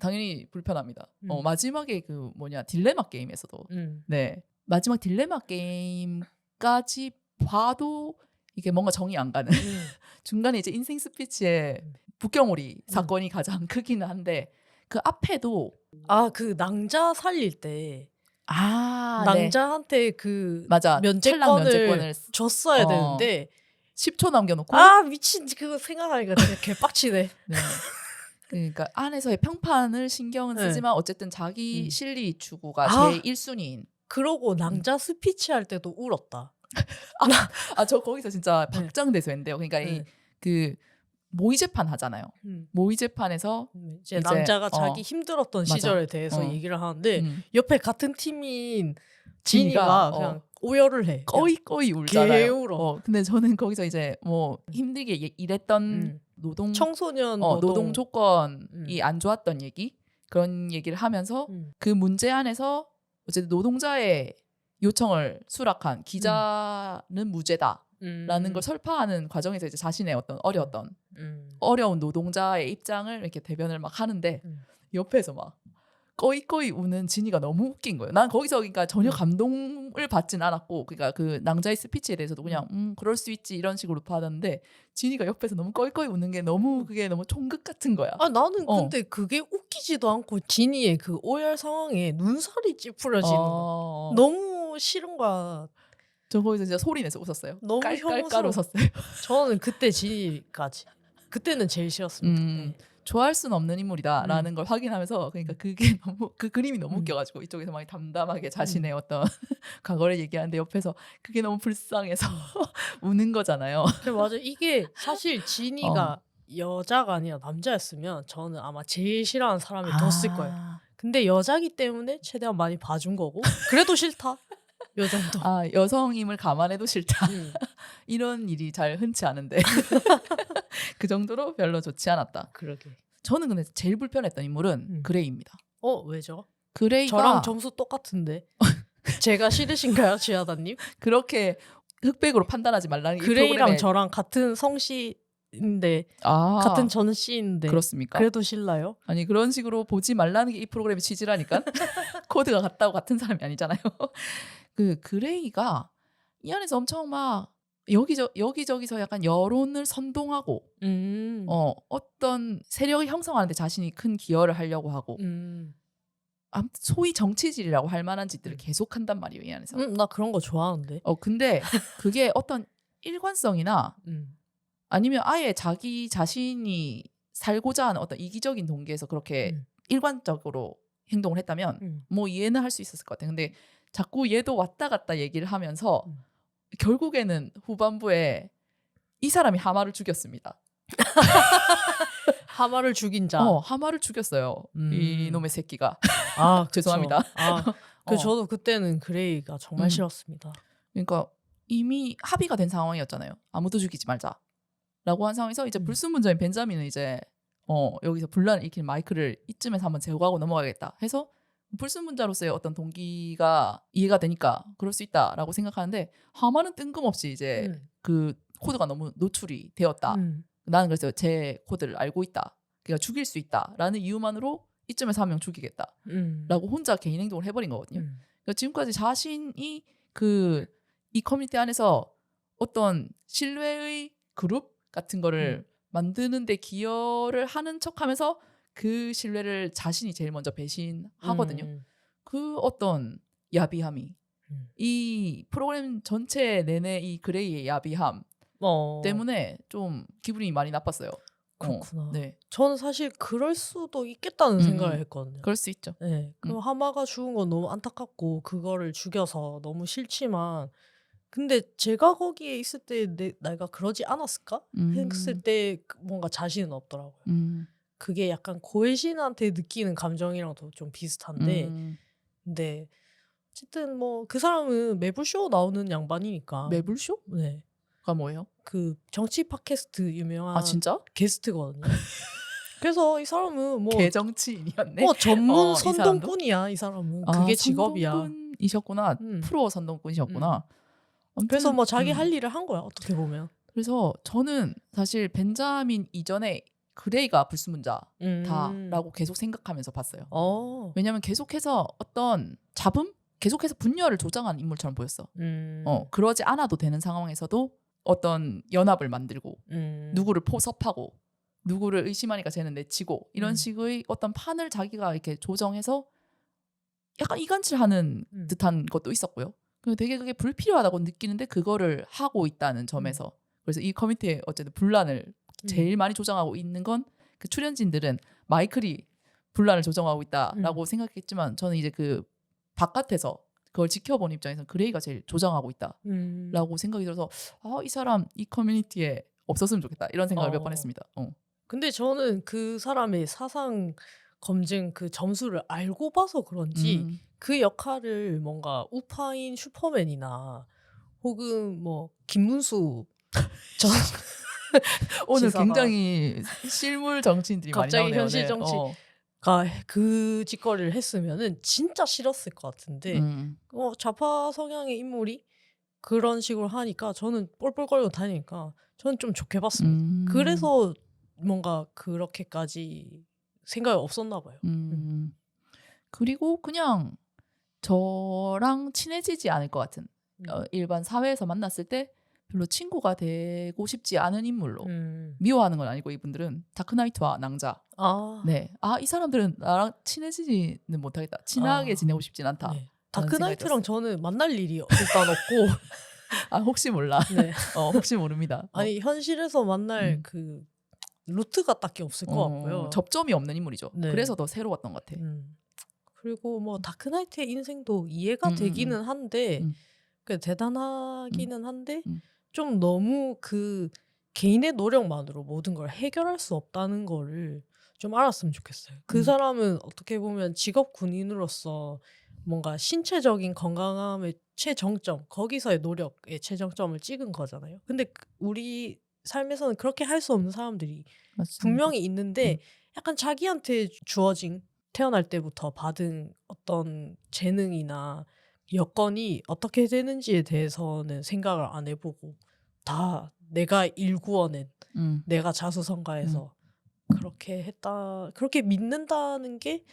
Speaker 1: 당연히 불편합니다. 마지막에 그 딜레마 게임에서도 네 마지막 딜레마 게임까지 봐도 이게 뭔가 정이 안 가는 중간에 이제 인생 스피치에 북경오리 사건이 가장 크기는 한데 그 앞에도
Speaker 2: 그 낭자 살릴 때
Speaker 1: 네.
Speaker 2: 낭자한테 그
Speaker 1: 맞아. 탈락 면제권을
Speaker 2: 줬어야 되는데
Speaker 1: 10초 남겨놓고
Speaker 2: 미친 그거 생각하니까 진짜 개빡치네.
Speaker 1: 네. 그러니까 안에서의 평판을 신경은
Speaker 2: 네.
Speaker 1: 쓰지만 어쨌든 자기 실리 추구가 제 1순위인.
Speaker 2: 그러고 낭자 스피치 할 때도 울었다.
Speaker 1: 저 거기서 진짜 박장대소했는데요. 그러니까 그 모의 재판 하잖아요. 모의 재판에서
Speaker 2: 이제 낭자가 자기 힘들었던 시절에 대해서 얘기를 하는데 옆에 같은 팀인 진이가 그냥 오열을 해.
Speaker 1: 꺼이 울잖아요.
Speaker 2: 개울어.
Speaker 1: 근데 저는 거기서 이제 뭐 힘들게 일했던
Speaker 2: 청소년
Speaker 1: 노동 조건이 안 좋았던 얘기 그런 얘기를 하면서 그 문제 안에서 어쨌든 노동자의 요청을 수락한 기자는 무죄다라는 걸 설파하는 과정에서 이제 자신의 어떤 어려운 노동자의 입장을 이렇게 대변을 막 하는데 옆에서 막 꺼이꺼이 우는 진이가 너무 웃긴 거예요. 난 거기서 그러니까 전혀 감동을 받진 않았고, 그러니까 그 낭자의 스피치에 대해서도 그냥 그럴 수 있지 이런 식으로 받았는데 진이가 옆에서 너무 꺼이꺼이 우는 게 너무 그게 너무 총극 같은 거야.
Speaker 2: 나는 근데 그게 웃기지도 않고 진이의 그 오열 상황에 눈살이 찌푸려지는 거 너무 싫은 거야.
Speaker 1: 저 거기서 진짜 소리 내서 웃었어요.
Speaker 2: 너무
Speaker 1: 깔깔깔 웃었어요.
Speaker 2: 저는 그때 진이까지. 그때는 제일 싫었습니다.
Speaker 1: 좋아할 수는 없는 인물이다라는 걸 확인하면서 그러니까 그게 너무 그 그림이 너무 웃겨가지고 이쪽에서 막 담담하게 자신의 어떤 과거를 얘기하는데 옆에서 그게 너무 불쌍해서 우는 거잖아요.
Speaker 2: 맞아. 이게 사실 진이가 여자가 아니라 남자였으면 저는 아마 제일 싫어하는 사람이 뒀을 거예요. 근데 여자기 때문에 최대한 많이 봐준 거고 그래도 싫다. 요 정도.
Speaker 1: 여성임을 감안해도 싫다. 이런 일이 잘 흔치 않은데 그 정도로 별로 좋지 않았다.
Speaker 2: 그러게.
Speaker 1: 저는 근데 제일 불편했던 인물은 그레이입니다.
Speaker 2: 왜죠?
Speaker 1: 그레이가
Speaker 2: 저랑 점수 똑같은데 제가 싫으신가요, 지하다님?
Speaker 1: 그렇게 흑백으로 판단하지 말라는
Speaker 2: 그레이랑 저랑 같은 성씨인데 같은 전씨인데
Speaker 1: 그렇습니까?
Speaker 2: 그래도 싫나요?
Speaker 1: 아니 그런 식으로 보지 말라는 게 이 프로그램의 취지라니까. 코드가 같다고 같은 사람이 아니잖아요. 그 그레이가 이 안에서 엄청 막 여기저기서 약간 여론을 선동하고 어떤 세력을 형성하는데 자신이 큰 기여를 하려고 하고 아무튼 소위 정치질이라고 할 만한 짓들을 계속 한단 말이에요. 이 안에서.
Speaker 2: 나 그런 거 좋아하는데.
Speaker 1: 근데 그게 어떤 일관성이나 아니면 아예 자기 자신이 살고자 하는 어떤 이기적인 동기에서 그렇게 일관적으로 행동을 했다면 뭐 이해는 할 수 있었을 것 같아요. 근데 자꾸 얘도 왔다 갔다 얘기를 하면서 결국에는 후반부에 이 사람이 하마를 죽였습니다.
Speaker 2: 하마를 죽인 자.
Speaker 1: 하마를 죽였어요. 이놈의 새끼가. 죄송합니다.
Speaker 2: 저도 그때는 그레이가 정말 싫었습니다.
Speaker 1: 그러니까 이미 합의가 된 상황이었잖아요. 아무도 죽이지 말자라고 한 상황에서 이제 불순분자인 벤자민은 이제 여기서 분란을 일으킨 마이클을 이쯤에서 한번 제거하고 넘어가겠다 해서 불순분자로서의 어떤 동기가 이해가 되니까 그럴 수 있다라고 생각하는데 하마는 뜬금없이 이제 그 코드가 너무 노출이 되었다. 나는 그래서 제 코드를 알고 있다. 그러니까 죽일 수 있다라는 이유만으로 이쯤에서 한 명 죽이겠다라고 혼자 개인 행동을 해버린 거거든요. 그러니까 지금까지 자신이 이 커뮤니티 안에서 어떤 신뢰의 그룹 같은 거를 만드는 데 기여를 하는 척하면서 그 신뢰를 자신이 제일 먼저 배신하거든요. 그 어떤 야비함이 이 프로그램 전체 내내 이 그레이의 야비함 때문에 좀 기분이 많이 나빴어요.
Speaker 2: 그렇구나.
Speaker 1: 네.
Speaker 2: 저는 사실 그럴 수도 있겠다는 생각을 했거든요.
Speaker 1: 그럴 수 있죠.
Speaker 2: 네. 그 하마가 죽은 건 너무 안타깝고 그거를 죽여서 너무 싫지만 근데 제가 거기에 있을 때 내가 그러지 않았을까? 했을 때 뭔가 자신은 없더라고요. 그게 약간 고혜신한테 느끼는 감정이랑도 좀 비슷한데 근데 어쨌든 뭐 그 사람은 매불쇼 나오는 양반이니까.
Speaker 1: 매불쇼?
Speaker 2: 네.
Speaker 1: 가 뭐예요?
Speaker 2: 그 정치 팟캐스트 유명한
Speaker 1: 진짜?
Speaker 2: 게스트거든요. 그래서 이 사람은 뭐
Speaker 1: 개정치인이었네.
Speaker 2: 전문 선동꾼이야 이 사람은. 그게 직업이야.
Speaker 1: 선동꾼이셨구나. 프로 선동꾼이셨구나.
Speaker 2: 그래서 뭐 자기 할 일을 한 거야 어떻게 보면.
Speaker 1: 그래서 저는 사실 벤자민 이전에 그레이가 불순분자다라고 계속 생각하면서 봤어요. 왜냐하면 계속해서 어떤 잡음? 계속해서 분열을 조장하는 인물처럼 보였어. 그러지 않아도 되는 상황에서도 어떤 연합을 만들고 누구를 포섭하고 누구를 의심하니까 쟤는 내치고 이런 식의 어떤 판을 자기가 이렇게 조정해서 약간 이간질하는 듯한 것도 있었고요. 그리고 되게 그게 불필요하다고 느끼는데 그거를 하고 있다는 점에서 그래서 이 커뮤니티에 어쨌든 분란을 제일 많이 조장하고 있는 건 그 출연진들은 마이클이 분란을 조정하고 있다라고 생각했지만 저는 이제 그 바깥에서 그걸 지켜본 입장에서는 그레이가 제일 조장하고 있다라고 생각이 들어서 이 사람 이 커뮤니티에 없었으면 좋겠다 이런 생각을 몇 번 했습니다.
Speaker 2: 근데 저는 그 사람의 사상 검증 그 점수를 알고 봐서 그런지 그 역할을 뭔가 우파인 슈퍼맨이나 혹은 뭐 김문수 전
Speaker 1: 오늘
Speaker 2: 지사가
Speaker 1: 굉장히 실물 정치인들이 많이
Speaker 2: 갑자기
Speaker 1: 나오네요.
Speaker 2: 현실
Speaker 1: 네.
Speaker 2: 정치가 그 짓거리를 했으면은 진짜 싫었을 것 같은데 좌파 성향의 인물이 그런 식으로 하니까 저는 뻘뻘거리고 다니니까 저는 좀 좋게 봤습니다. 그래서 뭔가 그렇게까지 생각이 없었나 봐요.
Speaker 1: 그리고 그냥 저랑 친해지지 않을 것 같은 일반 사회에서 만났을 때 별로 친구가 되고 싶지 않은 인물로 미워하는 건 아니고 이분들은 다크나이트와 낭자 네, 이 사람들은 나랑 친해지지는 못하겠다. 친하게 지내고 싶진 않다.
Speaker 2: 네. 다크나이트랑 저는 만날 일이 일단 없고
Speaker 1: 혹시 몰라.
Speaker 2: 네.
Speaker 1: 혹시 모릅니다.
Speaker 2: 아니 현실에서 만날 그 루트가 딱히 없을 것 같고요.
Speaker 1: 접점이 없는 인물이죠.
Speaker 2: 네.
Speaker 1: 그래서 더 새로웠던 것 같아.
Speaker 2: 그리고 뭐 다크나이트의 인생도 이해가 되기는 한데 대단하기는 한데 좀 너무 그 개인의 노력만으로 모든 걸 해결할 수 없다는 거를 좀 알았으면 좋겠어요. 그 사람은 어떻게 보면 직업 군인으로서 뭔가 신체적인 건강함의 최정점, 거기서의 노력의 최정점을 찍은 거잖아요. 근데 우리 삶에서는 그렇게 할 수 없는 사람들이
Speaker 1: 맞습니다.
Speaker 2: 분명히 있는데 약간 자기한테 주어진 태어날 때부터 받은 어떤 재능이나 여건이 어떻게 되는지에 대해서는 생각을 안 해보고 다 내가 일구어낸 내가 자수성가해서 그렇게 했다, 그렇게 믿는다는 게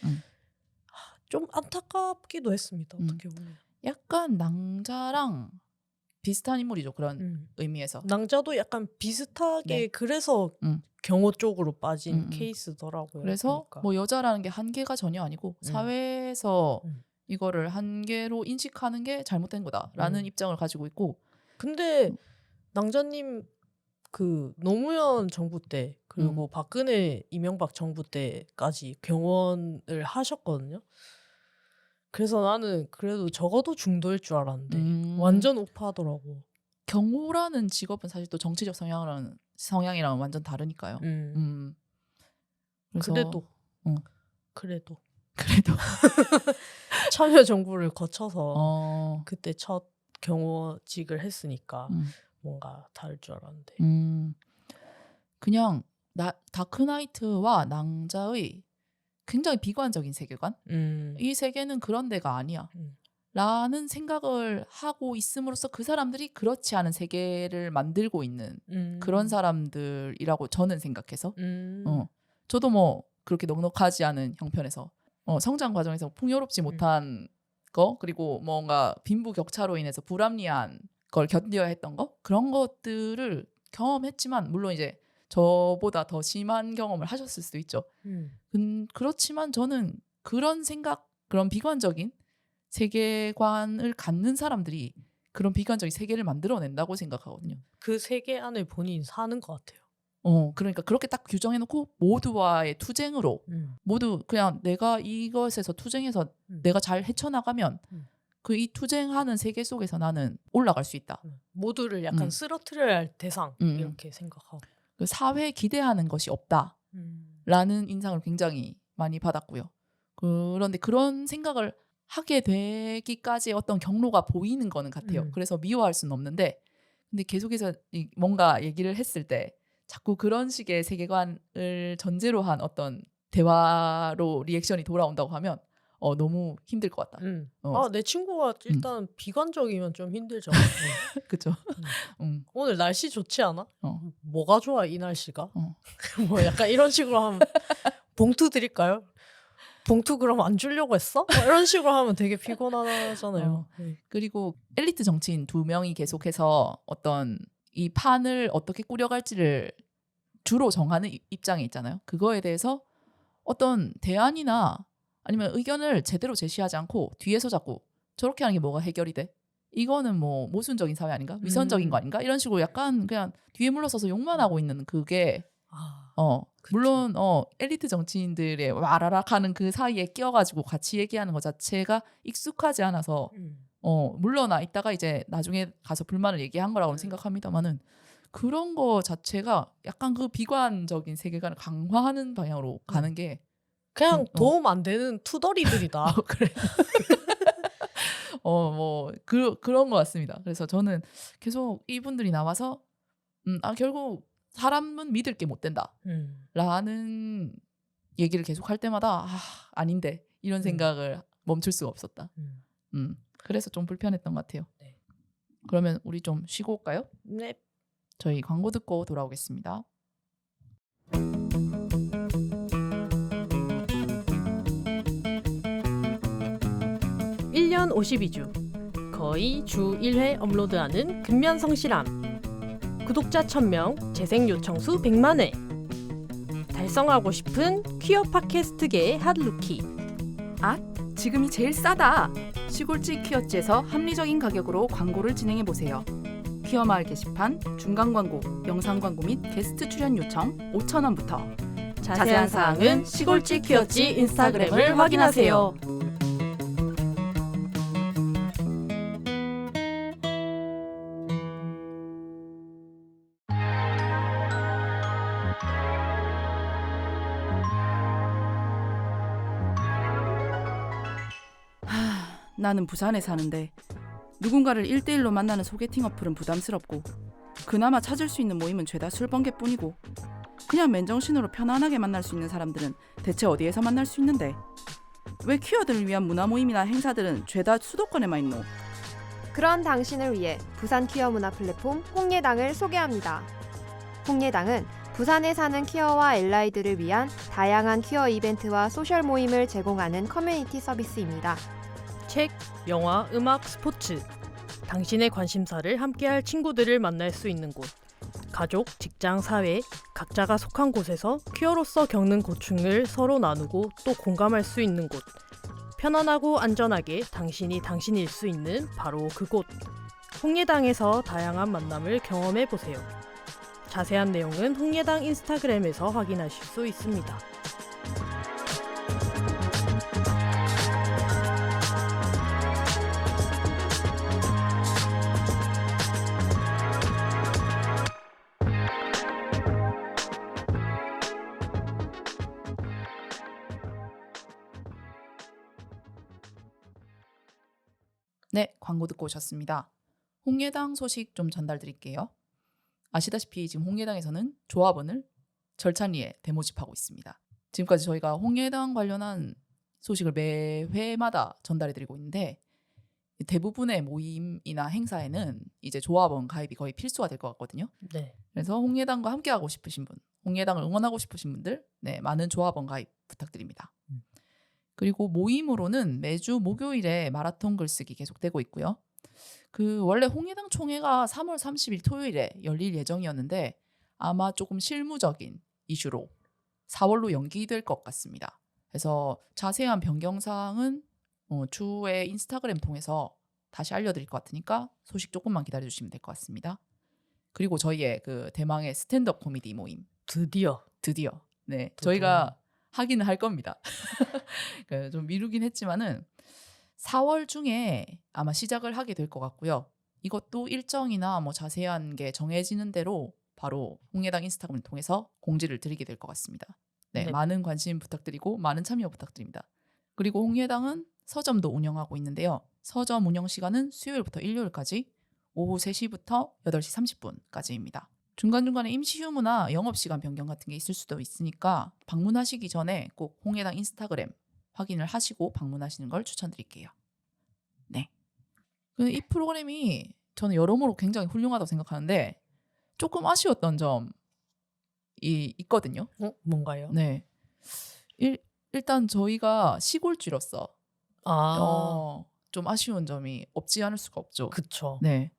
Speaker 2: 좀 안타깝기도 했습니다. 어떻게 보면
Speaker 1: 약간 낭자랑 비슷한 인물이죠. 그런 의미에서
Speaker 2: 낭자도 약간 비슷하게
Speaker 1: 네.
Speaker 2: 그래서 경호 쪽으로 빠진 케이스더라고요.
Speaker 1: 그래서
Speaker 2: 보니까.
Speaker 1: 뭐 여자라는 게 한계가 전혀 아니고 사회에서 이거를 한계로 인식하는 게 잘못된 거다라는 입장을 가지고 있고
Speaker 2: 근데 낭자님 그 노무현 정부 때 그리고 박근혜 이명박 정부 때까지 경원을 하셨거든요. 그래서 나는 그래도 적어도 중도일 줄 알았는데 완전 우파더라고.
Speaker 1: 경호라는 직업은 사실 또 정치적 성향이랑 완전 다르니까요. 그래서
Speaker 2: 그래도
Speaker 1: 그래도
Speaker 2: 참여정부를 거쳐서 그때 첫 경호직을 했으니까 뭔가 다를 줄 알았는데.
Speaker 1: 그냥 다크나이트와 낭자의 굉장히 비관적인 세계관? 이 세계는 그런 데가 아니야. 라는 생각을 하고 있음으로써 그 사람들이 그렇지 않은 세계를 만들고 있는 그런 사람들이라고 저는 생각해서 저도 뭐 그렇게 넉넉하지 않은 형편에서 성장 과정에서 풍요롭지 못한 거 그리고 뭔가 빈부격차로 인해서 불합리한 걸 견뎌야 했던 거 그런 것들을 경험했지만 물론 이제 저보다 더 심한 경험을 하셨을 수도 있죠. 그렇지만 저는 그런 생각 그런 비관적인 세계관을 갖는 사람들이 그런 비관적인 세계를 만들어낸다고 생각하거든요.
Speaker 2: 그 세계 안에 본인 사는 것 같아요.
Speaker 1: 그러니까 그렇게 딱 규정해놓고 모두와의 투쟁으로 모두 그냥 내가 이것에서 투쟁해서 내가 잘 헤쳐나가면 그 이 투쟁하는 세계 속에서 나는 올라갈 수 있다.
Speaker 2: 모두를 약간 쓰러트려야 할 대상 이렇게 생각하고
Speaker 1: 그 사회에 기대하는 것이 없다라는 인상을 굉장히 많이 받았고요. 그런데 그런 생각을 하게 되기까지의 어떤 경로가 보이는 거는 같아요. 그래서 미워할 수는 없는데 근데 계속해서 뭔가 얘기를 했을 때 자꾸 그런 식의 세계관을 전제로 한 어떤 대화로 리액션이 돌아온다고 하면 너무 힘들 것 같다.
Speaker 2: 내 친구가 일단 비관적이면 좀 힘들죠.
Speaker 1: 그렇죠.
Speaker 2: 오늘 날씨 좋지 않아? 뭐가 좋아 이 날씨가? 뭐 약간 이런 식으로 하면 봉투 드릴까요? 봉투 그럼 안 주려고 했어? 뭐 이런 식으로 하면 되게 피곤하잖아요.
Speaker 1: 그리고 엘리트 정치인 2명이 계속해서 어떤 이 판을 어떻게 꾸려갈지를 주로 정하는 입장에 있잖아요. 그거에 대해서 어떤 대안이나 아니면 의견을 제대로 제시하지 않고 뒤에서 자꾸 저렇게 하는 게 뭐가 해결이 돼? 이거는 뭐 모순적인 사회 아닌가? 위선적인 거 아닌가? 이런 식으로 약간 그냥 뒤에 물러서서 욕만 하고 있는 그게
Speaker 2: 그쵸.
Speaker 1: 물론 엘리트 정치인들의 와라락 하는 그 사이에 끼어가지고 같이 얘기하는 것 자체가 익숙하지 않아서 물러나 있다가 이제 나중에 가서 불만을 얘기한 거라고 생각합니다만은 그런 거 자체가 약간 그 비관적인 세계관을 강화하는 방향으로 가는 게
Speaker 2: 그냥 도움 안 되는 투덜이들이다.
Speaker 1: 그래. 뭐 그런 것 같습니다. 그래서 저는 계속 이분들이 나와서 결국 사람은 믿을 게 못 된다라는 얘기를 계속 할 때마다 아닌데 이런 생각을 멈출 수가 없었다. 그래서 좀 불편했던 것 같아요.
Speaker 2: 네.
Speaker 1: 그러면 우리 좀 쉬고 올까요?
Speaker 2: 네.
Speaker 1: 저희 광고 듣고 돌아오겠습니다.
Speaker 2: 1년 52주 거의 주 1회 업로드하는 근면성실함. 구독자 1000명, 재생 요청수 100만회. 달성하고 싶은 퀴어 팟캐스트계의 핫루키.
Speaker 3: 지금이 제일 싸다. 시골집 퀴어츠에서 합리적인 가격으로 광고를 진행해보세요. 퀴어 마을 게시판, 중간 광고, 영상 광고 및 게스트 출연 요청 5,000원부터. 자세한 사항은 시골집 퀴어츠 인스타그램을 확인하세요. 나는 부산에 사는데 누군가를 1대1로 만나는 소개팅 어플은 부담스럽고 그나마 찾을 수 있는 모임은 죄다 술번개뿐이고 그냥 맨정신으로 편안하게 만날 수 있는 사람들은 대체 어디에서 만날 수 있는데 왜 퀴어들을 위한 문화 모임이나 행사들은 죄다 수도권에만 있노?
Speaker 4: 그런 당신을 위해 부산 퀴어 문화 플랫폼 홍예당을 소개합니다. 홍예당은 부산에 사는 퀴어와 엘라이들을 위한 다양한 퀴어 이벤트와 소셜 모임을 제공하는 커뮤니티 서비스입니다.
Speaker 2: 책, 영화, 음악, 스포츠. 당신의 관심사를 함께할 친구들을 만날 수 있는 곳. 가족, 직장, 사회, 각자가 속한 곳에서 퀴어로서 겪는 고충을 서로 나누고 또 공감할 수 있는 곳. 편안하고 안전하게 당신이 당신일 수 있는 바로 그곳. 홍예당에서 다양한 만남을 경험해보세요. 자세한 내용은 홍예당 인스타그램에서 확인하실 수 있습니다.
Speaker 1: 네, 광고 듣고 오셨습니다. 홍예당 소식 좀 전달드릴게요. 아시다시피 지금 홍예당에서는 조합원을 절찬리에 대모집하고 있습니다. 지금까지 저희가 홍예당 관련한 소식을 매회마다 전달해드리고 있는데 대부분의 모임이나 행사에는 이제 조합원 가입이 거의 필수가 될 것 같거든요.
Speaker 2: 네.
Speaker 1: 그래서 홍예당과 함께하고 싶으신 분, 홍예당을 응원하고 싶으신 분들, 많은 조합원 가입 부탁드립니다. 그리고 모임으로는 매주 목요일에 마라톤 글쓰기 계속되고 있고요. 원래 홍예당 총회가 3월 30일 토요일에 열릴 예정이었는데 아마 조금 실무적인 이슈로 4월로 연기될 것 같습니다. 그래서 자세한 변경사항은 추후에 인스타그램 통해서 다시 알려드릴 것 같으니까 소식 조금만 기다려주시면 될 것 같습니다. 그리고 저희의 그 대망의 스탠드업 코미디 모임
Speaker 2: 드디어.
Speaker 1: 네, 저희가 하기는 할 겁니다. 좀 미루긴 했지만은 4월 중에 아마 시작을 하게 될 것 같고요. 이것도 일정이나 뭐 자세한 게 정해지는 대로 바로 홍예당 인스타그램을 통해서 공지를 드리게 될 것 같습니다. 네, 많은 관심 부탁드리고 많은 참여 부탁드립니다. 그리고 홍예당은 서점도 운영하고 있는데요. 서점 운영 시간은 수요일부터 일요일까지 오후 3시부터 8시 30분까지입니다. 중간중간에 임시 휴무나 영업시간 변경 같은 게 있을 수도 있으니까 방문하시기 전에 꼭 홍예당 인스타그램 확인을 하시고 방문하시는 걸 추천드릴게요. 네. 이 프로그램이 저는 여러모로 굉장히 훌륭하다고 생각하는데 조금 아쉬웠던 점이 있거든요.
Speaker 2: 뭔가요?
Speaker 1: 네. 일단 저희가 시골쥐로서
Speaker 2: 아,
Speaker 1: 좀 아쉬운 점이 없지 않을 수가 없죠.
Speaker 2: 그쵸.
Speaker 1: 네.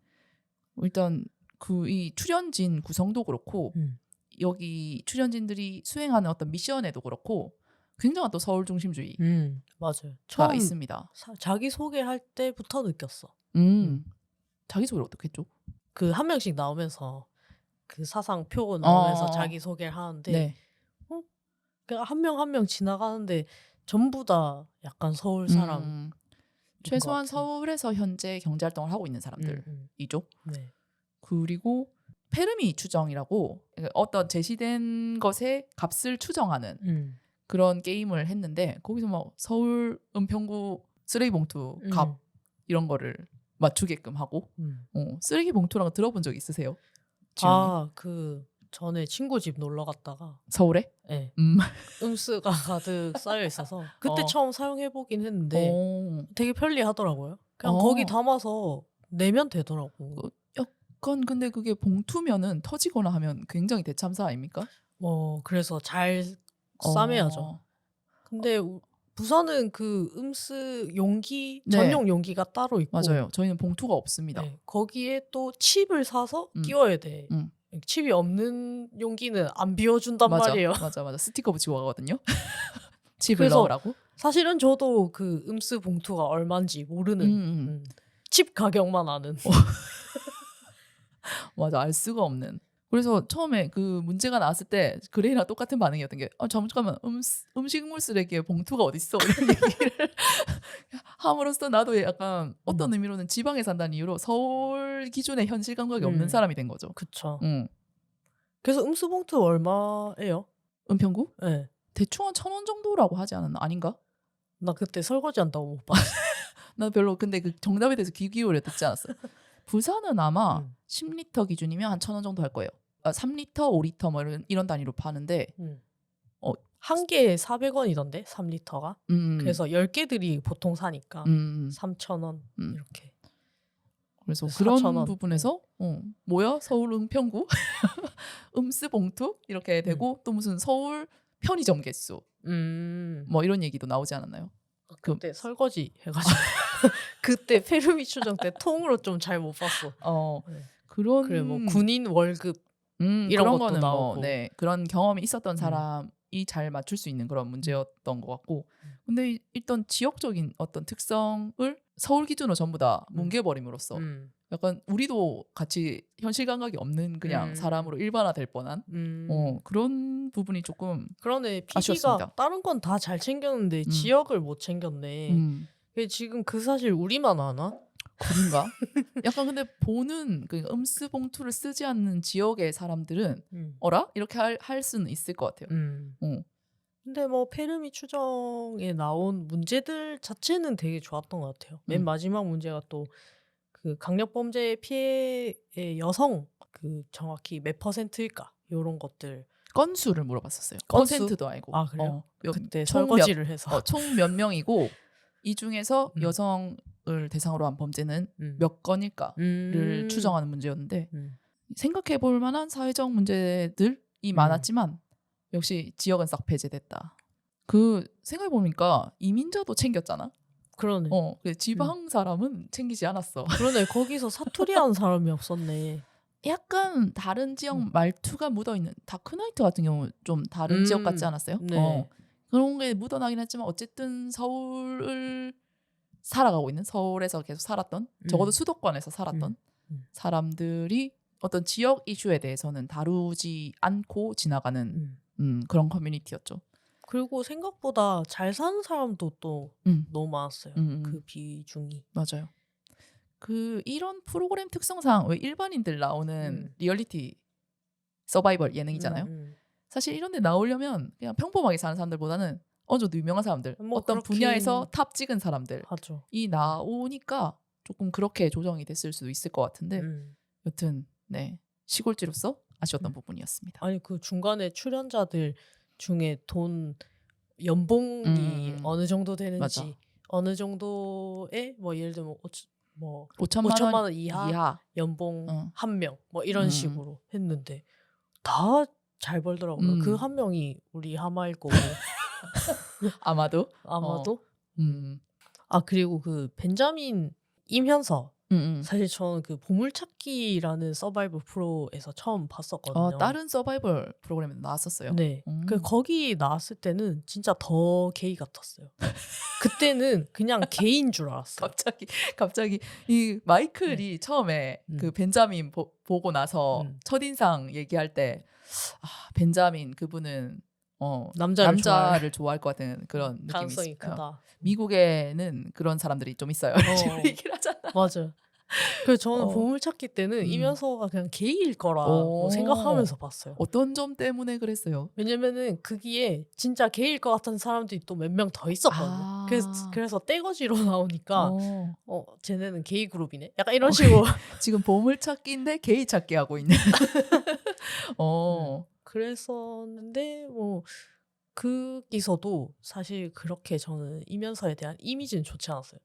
Speaker 1: 일단 그 이 출연진 구성도 그렇고
Speaker 2: 음.
Speaker 1: 여기 출연진들이 수행하는 어떤 미션에도 그렇고 굉장한 또 서울 중심주의가
Speaker 2: 맞아요. 처음
Speaker 1: 있습니다.
Speaker 2: 자기 소개할 때부터 느꼈어.
Speaker 1: 자기소개를 어떻게 했죠?
Speaker 2: 그 한 명씩 나오면서 그 사상표 나오면서
Speaker 1: 어.
Speaker 2: 자기 소개를 하는데
Speaker 1: 네.
Speaker 2: 그냥 한 명 한 명 지나가는데 전부 다 약간 서울 사람.
Speaker 1: 음, 최소한 서울에서 현재 경제활동을 하고 있는 사람들이죠.
Speaker 2: 네.
Speaker 1: 그리고 페르미 추정이라고 어떤 제시된 것의 값을 추정하는 그런 게임을 했는데 거기서 막 서울 은평구 쓰레기 봉투 값 이런 거를 맞추게끔 하고 쓰레기 봉투라는 거 들어본 적 있으세요? 지훈님?
Speaker 2: 그 전에 친구 집 놀러 갔다가
Speaker 1: 서울에?
Speaker 2: 네.
Speaker 1: 음.
Speaker 2: 음수가 가득 쌓여 있어서 그때
Speaker 1: 어.
Speaker 2: 처음 사용해 보긴 했는데
Speaker 1: 어.
Speaker 2: 되게 편리하더라고요. 그냥
Speaker 1: 어.
Speaker 2: 거기 담아서 내면 되더라고.
Speaker 1: 약간 근데 그게 봉투면은 터지거나 하면 굉장히 대참사 아닙니까?
Speaker 2: 그래서 잘 싸매야죠.
Speaker 1: 어.
Speaker 2: 근데 부산은 그 음스 용기
Speaker 1: 네.
Speaker 2: 전용 용기가 따로 있고
Speaker 1: 맞아요. 저희는 봉투가 없습니다.
Speaker 2: 네, 거기에 또 칩을 사서
Speaker 1: 음.
Speaker 2: 끼워야 돼.
Speaker 1: 음.
Speaker 2: 칩이 없는 용기는 안 비워준단
Speaker 1: 맞아.
Speaker 2: 말이에요.
Speaker 1: 맞아. 스티커 붙이고 가거든요. 칩을
Speaker 2: 그래서
Speaker 1: 넣으라고.
Speaker 2: 사실은 저도 그 음스 봉투가 얼마인지 모르는 칩 가격만 아는.
Speaker 1: 맞아, 알 수가 없는. 그래서 처음에 그 문제가 나왔을 때 그레이랑 똑같은 반응이었던 게 잠깐만 음식물 쓰레기에 봉투가 어딨어 이런 얘기를 함으로써 나도 약간 어떤 의미로는 지방에 산다는 이유로 서울 기준의 현실 감각이 없는 사람이 된 거죠.
Speaker 2: 그쵸.
Speaker 1: 응.
Speaker 2: 그래서 음수 봉투 얼마예요?
Speaker 1: 은평구?
Speaker 2: 네.
Speaker 1: 대충 한 1,000원 정도라고 하지 않았나? 아닌가?
Speaker 2: 나 그때 설거지 한다고 못 봤어.
Speaker 1: 나 별로 근데 그 정답에 대해서 귀 기울여 듣지 않았어요. 부산은 아마 10리터 기준이면 한 1,000원 정도 할 거예요. 3리터, 5리터 뭐 이런 단위로 파는데
Speaker 2: 한 개에 400원이던데 3리터가. 그래서 10개들이 보통 사니까 3,000원 이렇게.
Speaker 1: 그래서
Speaker 2: 4,000원.
Speaker 1: 그런 부분에서 뭐야 서울 은평구 음스 봉투 이렇게 되고 또 무슨 서울 편의점 개수 뭐 이런 얘기도 나오지 않았나요?
Speaker 2: 그때 설거지 해가지고 그때 페르미 추정 때 통으로 좀 잘 못 봤어.
Speaker 1: 네. 그런
Speaker 2: 그래 뭐 군인 월급 이런
Speaker 1: 그런
Speaker 2: 것도
Speaker 1: 거는
Speaker 2: 나오고.
Speaker 1: 네, 그런 경험이 있었던 사람이 잘 맞출 수 있는 그런 문제였던 것 같고 근데 일단 지역적인 어떤 특성을 서울 기준으로 전부 다 뭉개버림으로써 약간 우리도 같이 현실 감각이 없는 그냥 사람으로 일반화될 뻔한 그런 부분이 조금
Speaker 2: 그러네. PD가
Speaker 1: 아쉬웠습니다.
Speaker 2: 다른 건 다 잘 챙겼는데 지역을 못 챙겼네. 지금 그 사실 우리만 아나?
Speaker 1: 그런가? 약간 근데 보는 그 음스 봉투를 쓰지 않는 지역의 사람들은 어라? 이렇게 할 수는 있을 것 같아요.
Speaker 2: 근데 뭐 페르미 추정에 나온 문제들 자체는 되게 좋았던 것 같아요. 맨 마지막 문제가 또 그 강력범죄 피해의 여성 그 정확히 몇 %일까 이런 것들
Speaker 1: 건수를 물어봤었어요.
Speaker 2: 건수?
Speaker 1: 퍼센트도 아니고.
Speaker 2: 아 그래요? 그때
Speaker 1: 총
Speaker 2: 설거지를 해서
Speaker 1: 총 몇 명이고 이 중에서 여성을 대상으로 한 범죄는 몇 건일까를 추정하는 문제였는데 생각해 볼 만한 사회적 문제들이 많았지만 역시 지역은 싹 배제됐다. 그 생각해 보니까 이민자도 챙겼잖아.
Speaker 2: 그러네.
Speaker 1: 그 지방 사람은 챙기지 않았어.
Speaker 2: 그러네. 거기서 사투리하는 사람이 없었네.
Speaker 1: 약간 다른 지역 말투가 묻어있는 다크나이트 같은 경우 좀 다른 지역 같지 않았어요?
Speaker 2: 네.
Speaker 1: 그런 게 묻어나긴 했지만 어쨌든 서울을 살아가고 있는 서울에서 계속 살았던 적어도 수도권에서 살았던 사람들이 어떤 지역 이슈에 대해서는 다루지 않고 지나가는 그런 커뮤니티였죠.
Speaker 2: 그리고 생각보다 잘 사는 사람도 또 너무 많았어요. 그 비중이.
Speaker 1: 맞아요. 그 이런 프로그램 특성상 왜 일반인들 나오는 리얼리티 서바이벌 예능이잖아요. 사실 이런 데 나오려면 그냥 평범하게 사는 사람들보다는 어느 정도 유명한 사람들,
Speaker 2: 뭐
Speaker 1: 어떤
Speaker 2: 그렇긴
Speaker 1: 분야에서 탑 찍은 사람들이
Speaker 2: 하죠.
Speaker 1: 나오니까 조금 그렇게 조정이 됐을 수도 있을 것 같은데 여튼 네, 시골지로서 아쉬웠던 부분이었습니다.
Speaker 2: 아니 그 중간에 출연자들 중에 돈 연봉이 어느 정도 되는지
Speaker 1: 맞아.
Speaker 2: 어느 정도의 뭐 예를 들면
Speaker 1: 5천만
Speaker 2: 원 이하 연봉 한 명 뭐 이런 식으로 했는데 다 잘 벌더라고요. 그 한 명이 우리 하마일 거고
Speaker 1: 아마도.
Speaker 2: 아마도.
Speaker 1: 음.
Speaker 2: 아 그리고 그 벤자민 임현서
Speaker 1: 음.
Speaker 2: 사실 저는 그 보물찾기라는 서바이벌 프로에서 처음 봤었거든요.
Speaker 1: 다른 서바이벌 프로그램에 나왔었어요.
Speaker 2: 네. 그 거기 나왔을 때는 진짜 더 게이 같았어요. 그때는 그냥 게이인 줄 알았어요.
Speaker 1: 갑자기 이 마이클이 처음에 그 벤자민 보고 나서 첫인상 얘기할 때 벤자민 그분은 남자를 좋아할 것 같은 그런 느낌이
Speaker 2: 가능성이
Speaker 1: 있어요.
Speaker 2: 크다.
Speaker 1: 미국에는 그런 사람들이 좀 있어요. 이런 얘기를 하잖아.
Speaker 2: 맞아요. 그래서 저는
Speaker 1: 어.
Speaker 2: 보물찾기 때는 이면서가 그냥 게이일 거라고 생각하면서 봤어요.
Speaker 1: 어떤 점 때문에 그랬어요?
Speaker 2: 왜냐면은 거기에 진짜 게이일 것 같은 사람들이 또 몇 명 더 있었거든요. 그래서 떼거지로 나오니까 쟤네는 게이 그룹이네? 약간 이런 식으로.
Speaker 1: 지금 보물찾기인데 게이 찾기 하고 있는.
Speaker 2: 그랬었는데 뭐 거기서도 사실 그렇게 저는 이면서에 대한 이미지는 좋지 않았어요.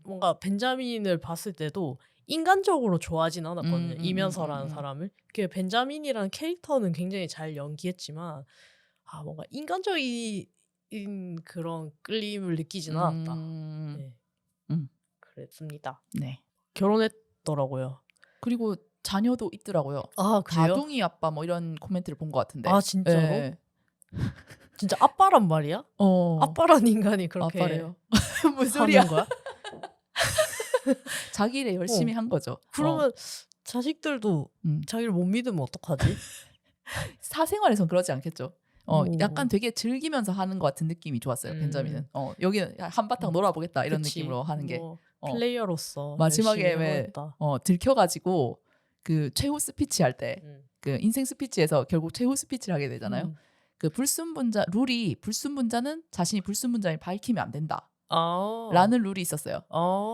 Speaker 2: 뭔가 벤자민을 봤을 때도 인간적으로 좋아하진 않았거든요. 이면서라는 사람을. 그 벤자민이라는 캐릭터는 굉장히 잘 연기했지만 뭔가 인간적인 그런 끌림을 느끼진 않았다. 네. 그랬습니다.
Speaker 1: 네.
Speaker 2: 결혼했더라고요.
Speaker 1: 그리고 자녀도 있더라고요.
Speaker 2: 아 그래요?
Speaker 1: 다둥이 아빠 뭐 이런 코멘트를 본 것 같은데.
Speaker 2: 아 진짜로?
Speaker 1: 네.
Speaker 2: 진짜 아빠란 말이야? 아빠란 인간이 그렇게
Speaker 1: 아빠래요. 무슨 소리야?
Speaker 2: 하는 거야?
Speaker 1: 자기 일 열심히 한 거죠.
Speaker 2: 그러면 자식들도 자기를 못 믿으면 어떡하지?
Speaker 1: 사생활에선 그러지 않겠죠. 약간 되게 즐기면서 하는 것 같은 느낌이 좋았어요. 벤자민은. 여기는 한바탕 놀아보겠다 이런
Speaker 2: 그치.
Speaker 1: 느낌으로 하는 게.
Speaker 2: 플레이어로서
Speaker 1: 마지막에
Speaker 2: 열심히
Speaker 1: 왜
Speaker 2: 해보겠다.
Speaker 1: 들켜가지고 그 최후 스피치 할 때 그 인생 스피치에서 결국 최후 스피치를 하게 되잖아요. 그 불순분자 룰이 불순분자는 자신이 불순분자를 밝히면 안 된다. 라는 룰이 있었어요.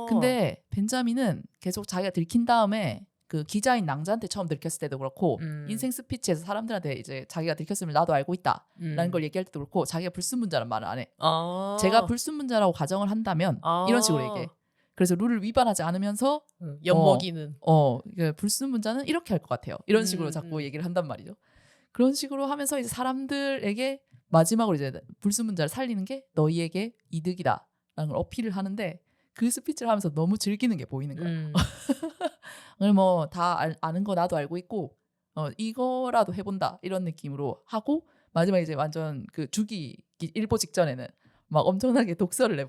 Speaker 1: 근데 벤자민은 계속 자기가 들킨 다음에 그 기자인 낭자한테 처음 들켰을 때도 그렇고 인생 스피치에서 사람들한테 이제 자기가 들켰음을 나도 알고 있다 라는 걸 얘기할 때도 그렇고 자기가 불순분자란 말을 안 해. 제가 불순분자라고 가정을 한다면 이런 식으로 얘기해. 그래서 룰을 위반하지 않으면서
Speaker 2: 엿먹이는
Speaker 1: 불순분자는 이렇게 할 것 같아요. 이런 식으로 자꾸 얘기를 한단 말이죠. 그런 식으로 하면서 이제 사람들에게 마지막으로 이제 불순분자를 살리는 게 너희에게 이득이다 라는 걸 어필을 하는데 그 스피치를 하면서 너무 즐기는 게 보이는 거예요. 오늘 뭐 다 아는 거 나도 알고 있고 이거라도 해본다 이런 느낌으로 하고 마지막에 이제 완전 그 죽이기 일보 직전에는 막 엄청나게 독서를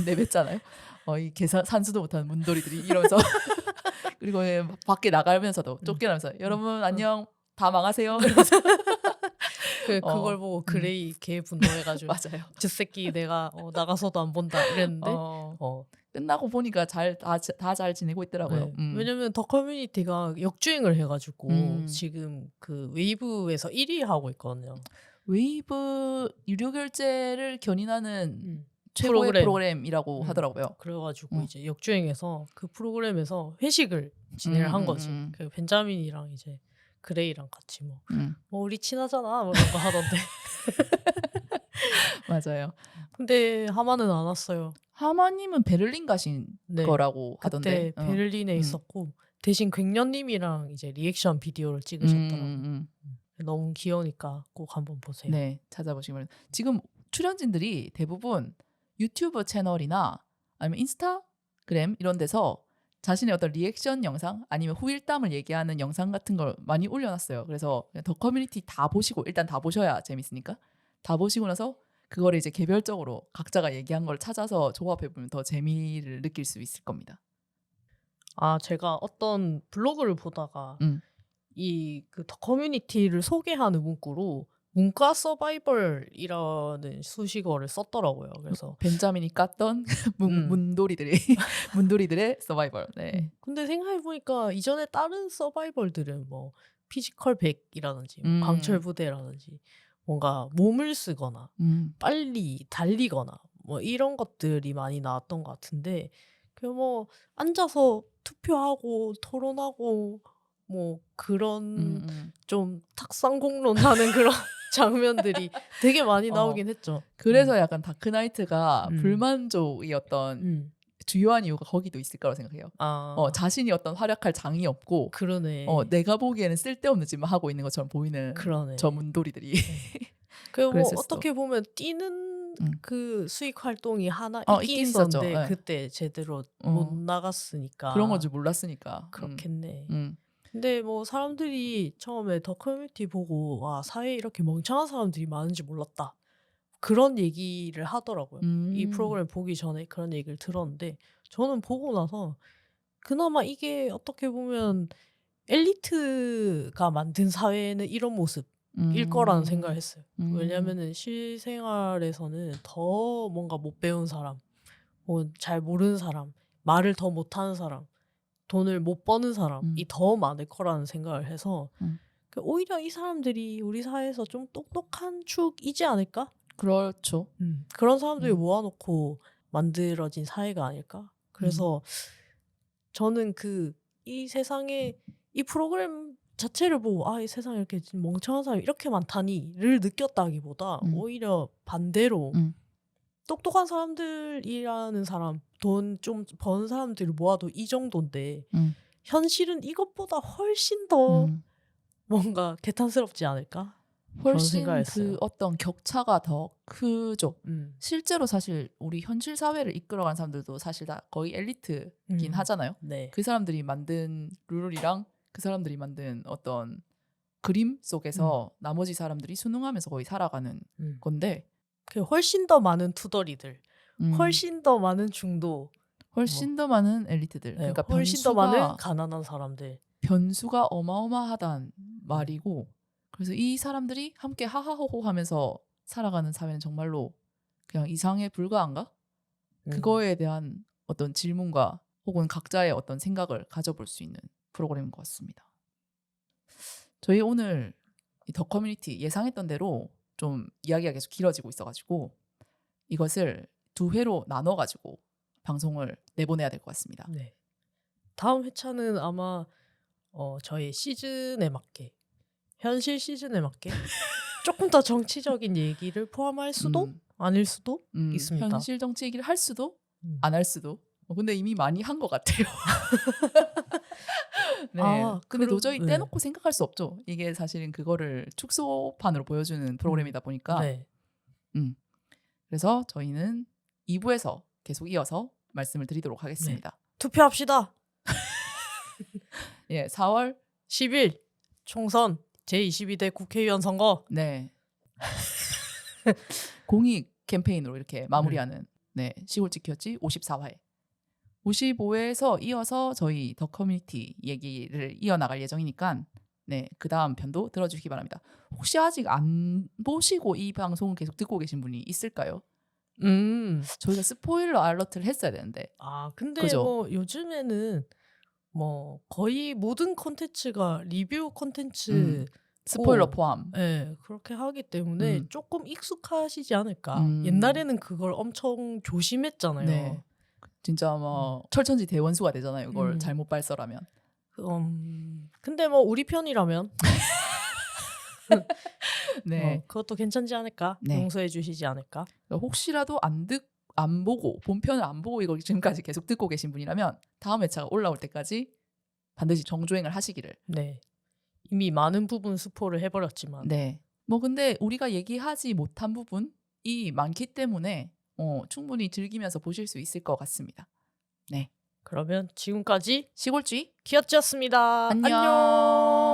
Speaker 1: 내뱉잖아요. 이 산수도 못하는 문돌이들이 이러면서 그리고 밖에 나가면서도 쫓겨나면서 여러분 안녕 다 망하세요. 이러면서
Speaker 2: 그걸 보고 그레이 개 분노해가지고
Speaker 1: 맞아요.
Speaker 2: 저 새끼 내가 나가서도 안 본다 이랬는데
Speaker 1: 끝나고 보니까 다 잘 지내고 있더라고요.
Speaker 2: 네. 왜냐면 더 커뮤니티가 역주행을 해가지고 지금 그 웨이브에서 1위 하고 있거든요.
Speaker 1: 웨이브 유료 결제를 견인하는 최고의 프로그램이라고 하더라고요.
Speaker 2: 그래가지고 이제 역주행해서 그 프로그램에서 회식을 진행을 한 거지. 그 벤자민이랑 이제 그레이랑 같이 뭐 우리 친하잖아 뭐 이런 거 하던데.
Speaker 1: 맞아요.
Speaker 2: 근데 하마는 안 왔어요.
Speaker 1: 하마님은 베를린 가신 거라고 하던데.
Speaker 2: 그때 베를린에 있었고 대신 괭년님이랑 이제 리액션 비디오를 찍으셨더라고요. 너무 귀여우니까 꼭 한번 보세요.
Speaker 1: 네, 찾아보시면 지금 출연진들이 대부분 유튜브 채널이나 아니면 인스타그램 이런 데서 자신의 어떤 리액션 영상 아니면 후일담을 얘기하는 영상 같은 걸 많이 올려놨어요. 그래서 더 커뮤니티 다 보시고 일단 다 보셔야 재밌으니까 다 보시고 나서 그거를 이제 개별적으로 각자가 얘기한 걸 찾아서 조합해보면 더 재미를 느낄 수 있을 겁니다.
Speaker 2: 제가 어떤 블로그를 보다가 이 그 더 커뮤니티를 소개하는 문구로 문과 서바이벌이라는 수식어를 썼더라고요. 그래서
Speaker 1: 벤자민이 깠던 문돌이들의 서바이벌. 네.
Speaker 2: 근데 생각해 보니까 이전에 다른 서바이벌들은 뭐 피지컬 100이라든지 강철 부대라든지 뭔가 몸을 쓰거나 빨리 달리거나 뭐 이런 것들이 많이 나왔던 것 같은데 그 뭐 앉아서 투표하고 토론하고 뭐 그런 좀 탁상공론하는 그런 장면들이 되게 많이 나오긴 했죠.
Speaker 1: 그래서 약간 다크나이트가 불만족이었던 주요한 이유가 거기도 있을 거라고 생각해요. 자신이 어떤 활약할 장이 없고
Speaker 2: 그러네.
Speaker 1: 내가 보기에는 쓸데없는 짓만 하고 있는 것처럼 보이는
Speaker 2: 그러네.
Speaker 1: 저 문돌이들이.
Speaker 2: 그
Speaker 1: 그랬었어.
Speaker 2: 어떻게 보면 뛰는 그 수익 활동이 하나 있긴
Speaker 1: 있긴 있었죠.
Speaker 2: 있었는데
Speaker 1: 예.
Speaker 2: 그때 제대로 못 나갔으니까
Speaker 1: 그런 건 줄 몰랐으니까.
Speaker 2: 그렇겠네.
Speaker 1: 음.
Speaker 2: 근데 뭐 사람들이 처음에 더 커뮤니티 보고 와 사회에 이렇게 멍청한 사람들이 많은지 몰랐다. 그런 얘기를 하더라고요. 이 프로그램 보기 전에 그런 얘기를 들었는데 저는 보고 나서 그나마 이게 어떻게 보면 엘리트가 만든 사회는 이런 모습일 거라는 생각을 했어요. 왜냐면은 실생활에서는 더 뭔가 못 배운 사람, 혹은 잘 모르는 사람, 말을 더 못하는 사람, 돈을 못 버는 사람이 더 많을 거라는 생각을 해서 오히려 이 사람들이 우리 사회에서 좀 똑똑한 축이지 않을까?
Speaker 1: 그렇죠.
Speaker 2: 그런 사람들이 모아놓고 만들어진 사회가 아닐까? 그래서 저는 이 세상에 이 프로그램 자체를 보고 아, 이 세상에 이렇게 멍청한 사람이 이렇게 많다니를 느꼈다기보다 오히려 반대로 똑똑한 사람들이라는 사람, 돈 좀 버는 사람들을 모아도 이 정도인데 현실은 이것보다 훨씬 더 뭔가 개탄스럽지 않을까? 그런
Speaker 1: 훨씬
Speaker 2: 생각을 했어요.
Speaker 1: 그 어떤 격차가 더 크죠. 실제로 사실 우리 현실 사회를 이끌어가는 사람들도 사실 다 거의 엘리트긴 하잖아요.
Speaker 2: 네.
Speaker 1: 그 사람들이 만든 룰이랑 그 사람들이 만든 어떤 그림 속에서 나머지 사람들이 순응하면서 거의 살아가는 건데
Speaker 2: 그 훨씬 더 많은 투덜이들, 훨씬 더 많은 중도,
Speaker 1: 훨씬 더 많은 엘리트들.
Speaker 2: 네,
Speaker 1: 그러니까
Speaker 2: 훨씬 더 많은 가난한 사람들.
Speaker 1: 변수가 어마어마하단 말이고, 그래서 이 사람들이 함께 하하호호 하면서 살아가는 사회는 정말로 그냥 이상에 불과한가? 그거에 대한 어떤 질문과 혹은 각자의 어떤 생각을 가져볼 수 있는 프로그램인 것 같습니다. 저희 오늘 이 더 커뮤니티 예상했던 대로 좀 이야기가 계속 길어지고 있어가지고 이것을 2회로 나눠가지고 방송을 내보내야 될 것 같습니다.
Speaker 2: 네. 다음 회차는 아마 저희 시즌에 맞게, 현실 시즌에 맞게 조금 더 정치적인 얘기를 포함할 수도 아닐 수도 있습니다.
Speaker 1: 현실 정치 얘기를 할 수도 안 할 수도. 근데 이미 많이 한 것 같아요. 네. 근데 도저히 떼놓고 생각할 수 없죠. 이게 사실은 그거를 축소판으로 보여주는 프로그램이다 보니까.
Speaker 2: 네.
Speaker 1: 그래서 저희는 2부에서 계속 이어서 말씀을 드리도록 하겠습니다.
Speaker 2: 네. 투표합시다.
Speaker 1: 예, 4월
Speaker 2: 10일 총선 제22대 국회의원 선거.
Speaker 1: 네. 공익 캠페인으로 이렇게 마무리하는 네, 시골 지켰지 54회. 55회에서 이어서 저희 더 커뮤니티 얘기를 이어나갈 예정이니까 네, 그 다음 편도 들어주시기 바랍니다. 혹시 아직 안 보시고 이 방송을 계속 듣고 계신 분이 있을까요? 저희가 스포일러 알러트를 했어야 되는데.
Speaker 2: 아, 근데
Speaker 1: 그죠?
Speaker 2: 뭐 요즘에는 뭐 거의 모든 콘텐츠가 리뷰 콘텐츠
Speaker 1: 스포일러 포함.
Speaker 2: 네, 그렇게 하기 때문에 조금 익숙하시지 않을까. 옛날에는 그걸 엄청 조심했잖아요.
Speaker 1: 네. 진짜 뭐 철천지 대원수가 되잖아요. 이걸 잘못 발설하면.
Speaker 2: 근데 뭐 우리 편이라면
Speaker 1: 네.
Speaker 2: 그것도 괜찮지 않을까?
Speaker 1: 네.
Speaker 2: 용서해 주시지 않을까?
Speaker 1: 혹시라도 안 보고 본편을 안 보고 이걸 지금까지 계속 듣고 계신 분이라면 다음 회차가 올라올 때까지 반드시 정주행을 하시기를.
Speaker 2: 네. 이미 많은 부분 스포를 해버렸지만.
Speaker 1: 네. 뭐 근데 우리가 얘기하지 못한 부분이 많기 때문에 충분히 즐기면서 보실 수 있을 것 같습니다. 네.
Speaker 2: 그러면 지금까지
Speaker 1: 시골쥐
Speaker 2: 키였지였습니다.
Speaker 1: 안녕.
Speaker 2: 안녕.